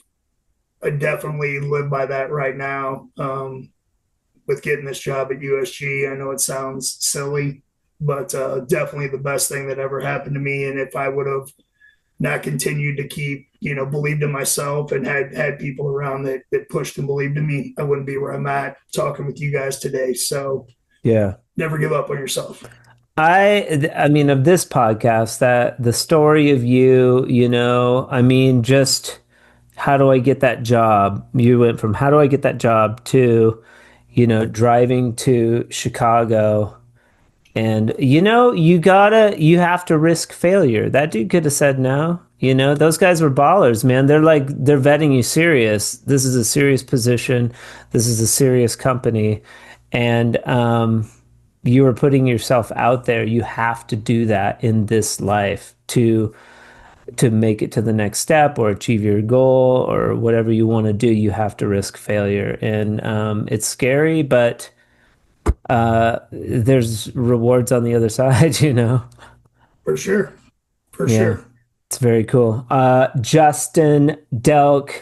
I definitely live by that right now. With getting this job at USG, I know it sounds silly, but definitely the best thing that ever happened to me. And if I would have not continued to keep, believed in myself and had people around that pushed and believed in me, I wouldn't be where I'm at talking with you guys today. So yeah, never give up on yourself. I mean, of this podcast, that the story of you, just how do I get that job? You went from how do I get that job to, driving to Chicago. And, you have to risk failure. That dude could have said no. Those guys were ballers, man. They're vetting you serious. This is a serious position. This is a serious company. And, you are putting yourself out there. You have to do that in this life to make it to the next step or achieve your goal or whatever you want to do. You have to risk failure, and it's scary, but there's rewards on the other side. For sure. Sure. It's very cool. Justin Delk,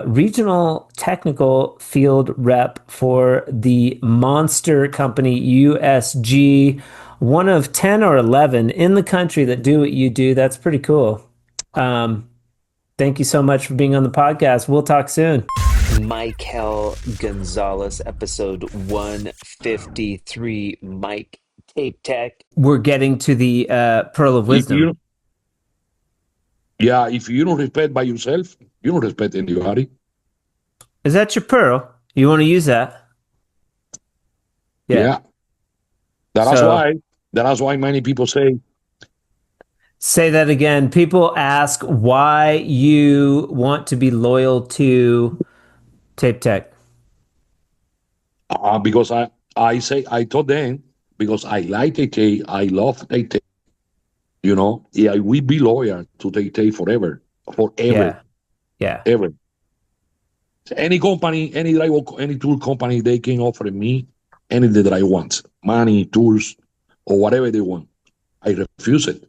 regional technical field rep for the monster company USG, one of 10 or 11 in the country that do what you do. That's pretty cool. Thank you so much for being on the podcast. We'll talk soon. Michael Gonzalez, episode 153, Mike Tape Tech. We're getting to the Pearl of Wisdom. If you don't respect by yourself, you don't respect anybody. Is that your pearl? You want to use that? Yeah. That's why That's why many people say, Say that again. People ask why you want to be loyal to Tape Tech. because I told them, because I like TK, I love TK, yeah, we be loyal to TK forever, Yeah. Yeah. ever. Any company, any tool company, they can offer me anything that I want, money, tools, or whatever they want. I refuse it.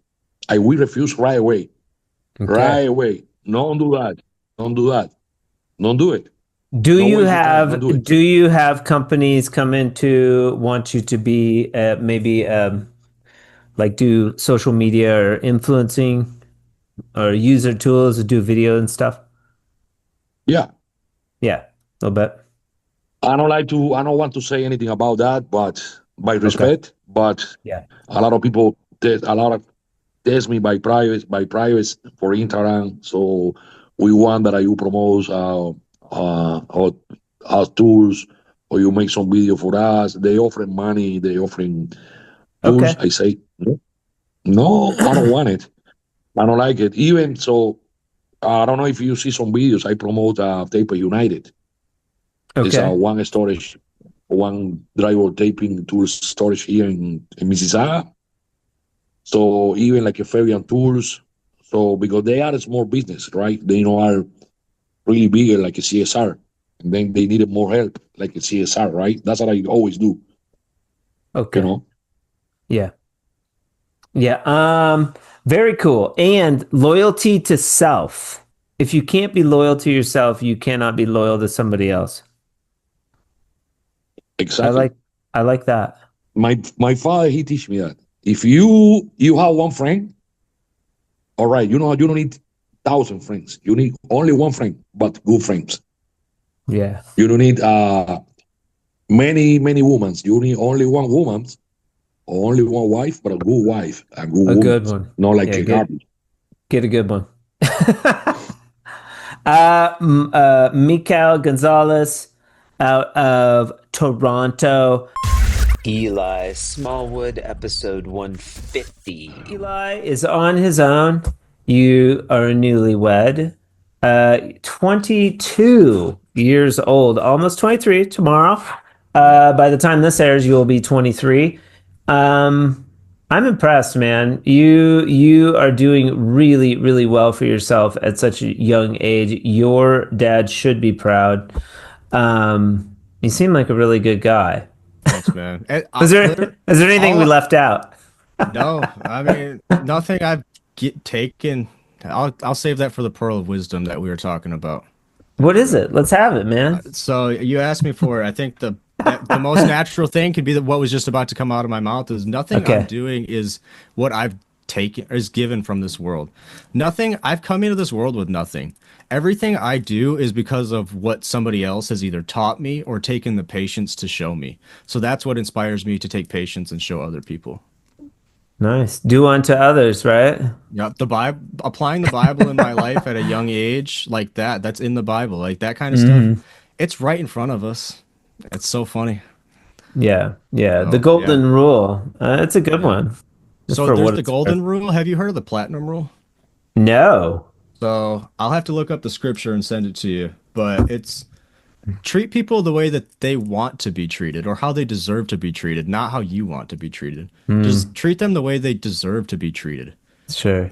I will refuse right away. Okay. Right away. Don't do that. Don't do that. Don't do it. Do Don't you waste your time. Don't do it. have do you have companies come in to want you to be maybe like do social media or influencing or user tools to do video and stuff? Yeah. Yeah, a little bit. I don't want to say anything about that, but by respect, but Yeah. a lot of people, a lot of test me by private for Instagram. So we want that you promote our tools, or you make some video for us. They offering money, they offering tools. Okay. I say no, I don't want it. I don't like it. Even so, I don't know if you see some videos. I promote Taper United. It's Okay. one drywall taping tool storage here in Mississauga. So even like a Fabian Tools. So because they are a small business, right? They are really bigger like a CSR. And then they needed more help like a CSR, right? That's what I always do. Okay. Yeah. Yeah. Very cool. And loyalty to self. If you can't be loyal to yourself, you cannot be loyal to somebody else. Exactly. I like that. My father, he teach me that. If you have one friend, all right, you don't need 1,000 friends. You need only one friend, but good friends. Yeah. You don't need many women. You need only one woman, or only one wife, but a good wife, a good woman. Good one. Not like Yeah, a garbage. Get a good one. Mikael Gonzalez out of Toronto. Eli Smallwood, episode 150. Eli is on his own. You are a newlywed. 22 years old, almost 23 tomorrow. By the time this airs, you will be 23. I'm impressed, man. You are doing really, really well for yourself at such a young age. Your dad should be proud. You seem like a really good guy. Thanks, man. Is there anything we left out? No, I mean nothing I've taken. I'll save that for the pearl of wisdom that we were talking about. What is it? Let's have it, man. So you asked me for it. I think the most natural thing could be that what was just about to come out of my mouth is nothing I'm doing is what I've taken or is given from this world. Nothing. I've come into this world with nothing. Everything I do is because of what somebody else has either taught me or taken the patience to show me. So that's what inspires me to take patience and show other people. Nice. Do unto others, right? Yep. The Bible, applying the Bible in my life at a young age, like that's in the Bible, like that kind of stuff. It's right in front of us. It's so funny. Yeah. Yeah. The golden rule. It's a good one. So there's the golden rule. Have you heard of the platinum rule? No. So I'll have to look up the scripture and send it to you. But it's treat people the way that they want to be treated or how they deserve to be treated, not how you want to be treated. Just treat them the way they deserve to be treated. Sure.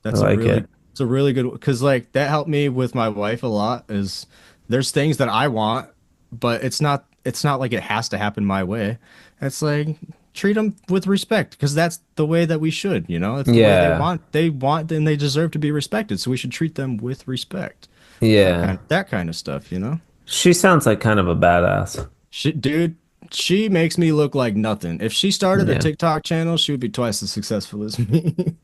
That's it's a really good, because like that helped me with my wife a lot. Is there's things that I want, but it's not like it has to happen my way. It's like treat them with respect, because that's the way that we should, it's the way they want and they deserve to be respected, so we should treat them with respect. That kind of stuff. She sounds like kind of a badass. She makes me look like nothing. If she started a TikTok channel, she would be twice as successful as me.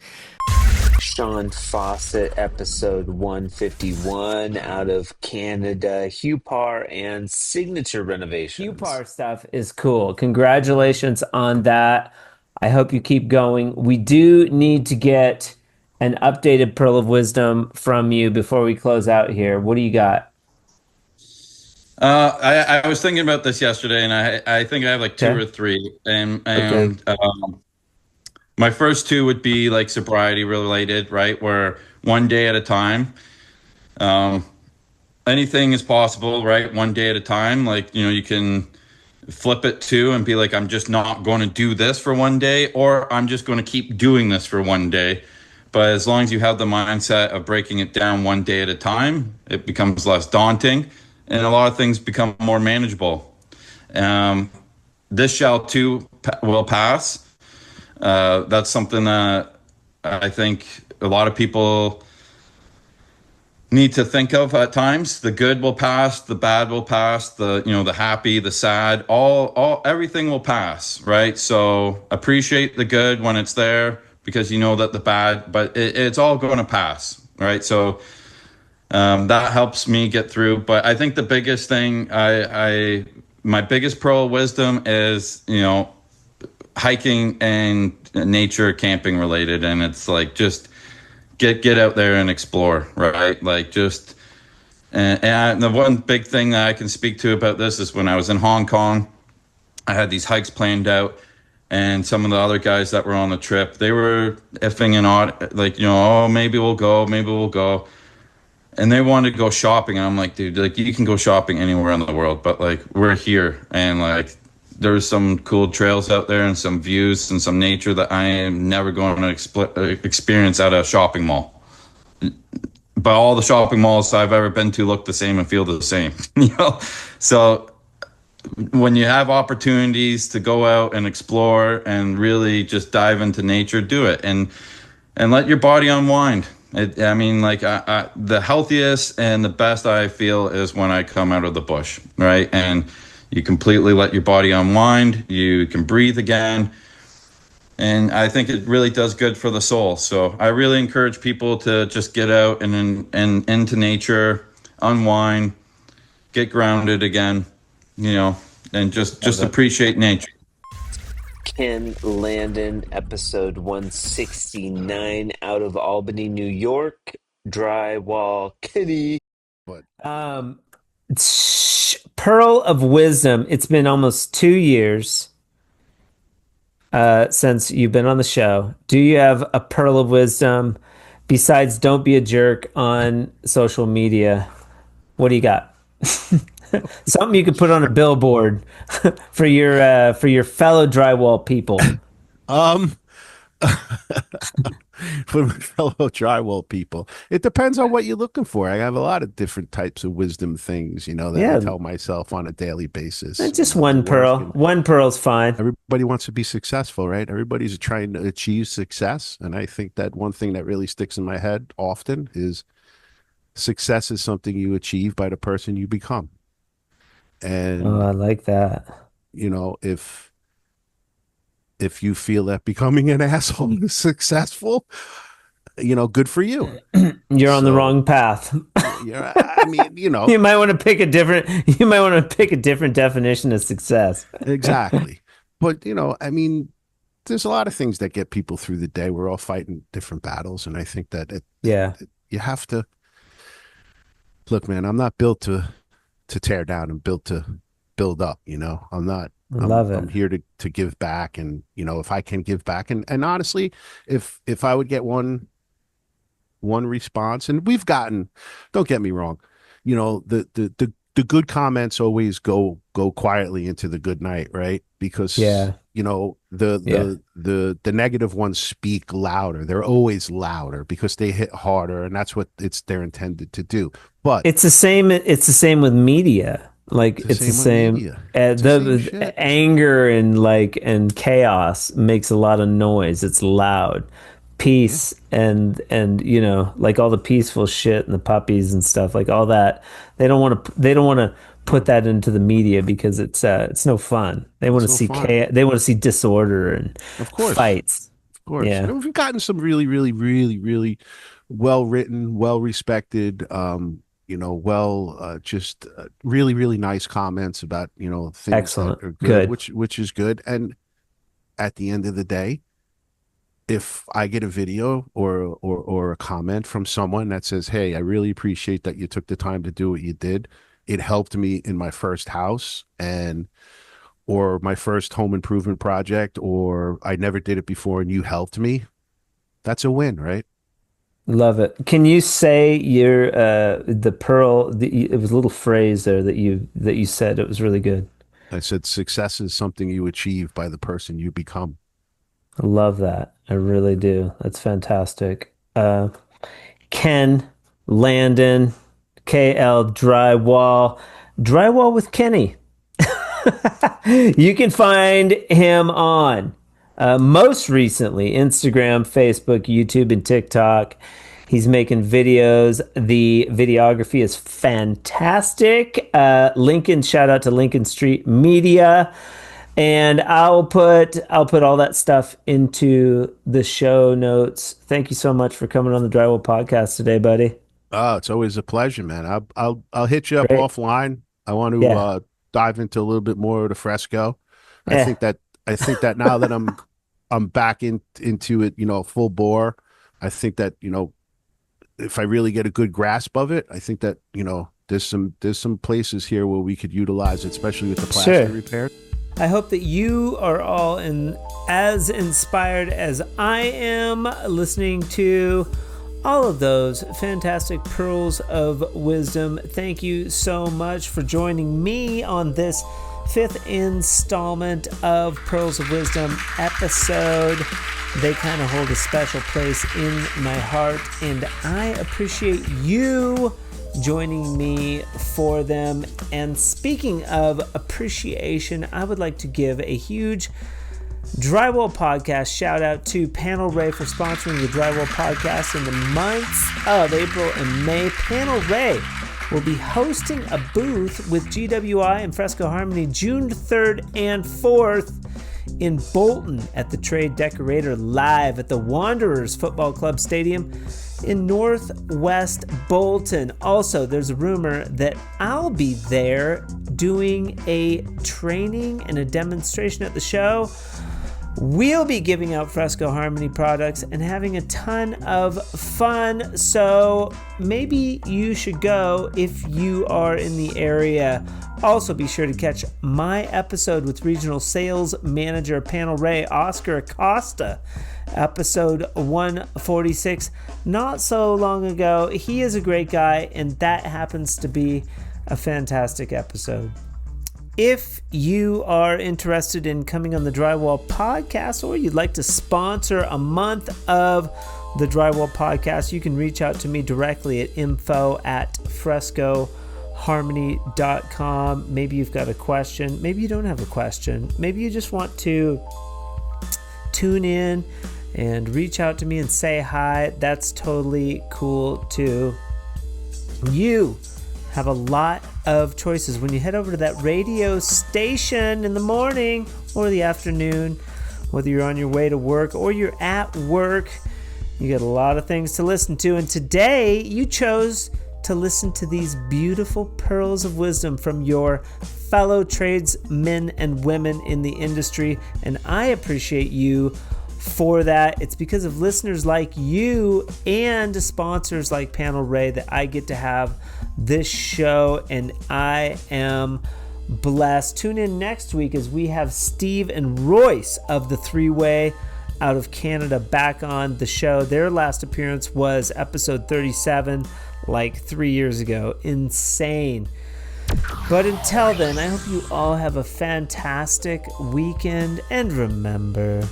Sean Fawcett, episode 151 out of Canada. Hugh Parr and Signature Renovations. Hugh Parr stuff is cool. Congratulations on that. I hope you keep going. We do need to get an updated Pearl of Wisdom from you before we close out here. What do you got? I was thinking about this yesterday, and I think I have like two or three, and My first two would be like sobriety related, right? Where one day at a time. Um, Anything is possible, right? One day at a time. Like, you can flip it too and be like, I'm just not going to do this for one day, or I'm just going to keep doing this for one day. But as long as you have the mindset of breaking it down one day at a time, it becomes less daunting and a lot of things become more manageable. Um, this shall too will pass. That's something that I think a lot of people need to think of at times. The good will pass, the bad will pass, the happy, the sad, all everything will pass, right? So appreciate the good when it's there, because you know that the bad, but it's all going to pass, right? So that helps me get through. But I think the biggest thing, my biggest pearl of wisdom is, hiking and nature, camping related, and it's like just get out there and explore, right? Like just and the one big thing that I can speak to about this is when I was in Hong Kong, I had these hikes planned out, and some of the other guys that were on the trip, they were effing and odd, like, oh, maybe we'll go, and they wanted to go shopping, and I'm like, dude, like, you can go shopping anywhere in the world, but like, we're here, and like, there's some cool trails out there and some views and some nature that I am never going to experience at a shopping mall. But all the shopping malls I've ever been to look the same and feel the same, So when you have opportunities to go out and explore and really just dive into nature, do it and let your body unwind. I mean, like, the healthiest and the best I feel is when I come out of the bush, right? And you completely let your body unwind. You can breathe again. And I think it really does good for the soul. So I really encourage people to just get out and into nature, unwind, get grounded again, and just appreciate nature. Ken Landon, episode 169 out of Albany, New York. Drywall Kenny. Pearl of wisdom. It's been almost 2 years since you've been on the show. Do you have a pearl of wisdom besides don't be a jerk on social media? What do you got? Something you could put on a billboard for your fellow drywall people. For my fellow drywall people, it depends on what you're looking for. I have a lot of different types of wisdom things, that I tell myself on a daily basis. Just one pearl. One pearl's fine. Everybody wants to be successful, right? Everybody's trying to achieve success. And I think that one thing that really sticks in my head often is success is something you achieve by the person you become. And I like that. If you feel that becoming an asshole is successful, good for you. You're on the wrong path. I mean, you might want to pick a different definition of success. Exactly. But, I mean, there's a lot of things that get people through the day. We're all fighting different battles. And I think that you have to look, man, I'm not built to tear down and built to build up. I'm here to give back, and if I can give back, and honestly, if I would get one response, and we've gotten, don't get me wrong, the good comments always go quietly into the good night, right? Because the negative ones speak louder. They're always louder because they hit harder, and that's what they're intended to do. But it's the same with media. Like it's the same. The anger and chaos makes a lot of noise. It's loud. Peace and like all the peaceful shit and the puppies and stuff, like all that. They don't want to put that into the media because it's no fun. They want to see chaos. They want to see disorder and fights. Of course. Yeah. We've gotten some really, really, really, really well written, well respected. Just really, really nice comments about, things Excellent. that are good. Good. Which is good. And at the end of the day, if I get a video or a comment from someone that says, hey, I really appreciate that you took the time to do what you did. It helped me in my first house. And or my first home improvement project, or I never did it before and you helped me, that's a win, right? Love it. Can you say your the pearl? It was a little phrase there that you said. It was really good. I said success is something you achieve by the person you become. I love that. I really do. That's fantastic. Ken Landon, KL Drywall with Kenny. You can find him on most recently Instagram, Facebook, YouTube, and TikTok. He's making videos. The videography is fantastic. Shout out to Lincoln Street Media. And I'll put all that stuff into the show notes. Thank you so much for coming on the Drywall Podcast today, buddy. Oh, it's always a pleasure, man. I'll hit you up Great. offline. I want to Yeah. dive into a little bit more of the fresco. Yeah. I think that now that I'm back into it, full bore. I think that, if I really get a good grasp of it, I think that, there's some places here where we could utilize it, especially with the plaster repair. I hope that you are all as inspired as I am listening to all of those fantastic pearls of wisdom. Thank you so much for joining me on this 5th installment of Pearls of Wisdom episode. They kind of hold a special place in my heart, and I appreciate you joining me for them. And speaking of appreciation, I would like to give a huge Drywall Podcast shout out to Panel Ray for sponsoring the Drywall Podcast in the months of April and May. Panel Ray will be hosting a booth with GWI and Fresco Harmony June 3rd and 4th in Bolton at the Trade Decorator Live at the Wanderers Football Club Stadium in Northwest Bolton. Also, there's a rumor that I'll be there doing a training and a demonstration at the show. We'll be giving out Fresco Harmony products and having a ton of fun. So maybe you should go if you are in the area. Also, be sure to catch my episode with Regional Sales Manager Panel Ray, Oscar Acosta, episode 146, not so long ago. He is a great guy, and that happens to be a fantastic episode. If you are interested in coming on the Drywall Podcast, or you'd like to sponsor a month of the Drywall Podcast, you can reach out to me directly at info@frescoharmony.com. Maybe you've got a question. Maybe you don't have a question. Maybe you just want to tune in and reach out to me and say hi. That's totally cool too. You have a lot of choices when you head over to that radio station in the morning or the afternoon, whether you're on your way to work or you're at work. You got a lot of things to listen to, and today you chose to listen to these beautiful pearls of wisdom from your fellow tradesmen and women in the industry, and I appreciate you for that. It's because of listeners like you and sponsors like Panel Ray that I get to have this show, and I am blessed. Tune in next week as we have Steve and Royce of the Three-Way out of Canada back on the show. Their last appearance was episode 37, like 3 years ago. Insane. But until then, I hope you all have a fantastic weekend, and remember,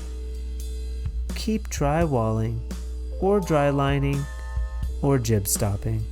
keep drywalling or dry lining or jib stopping.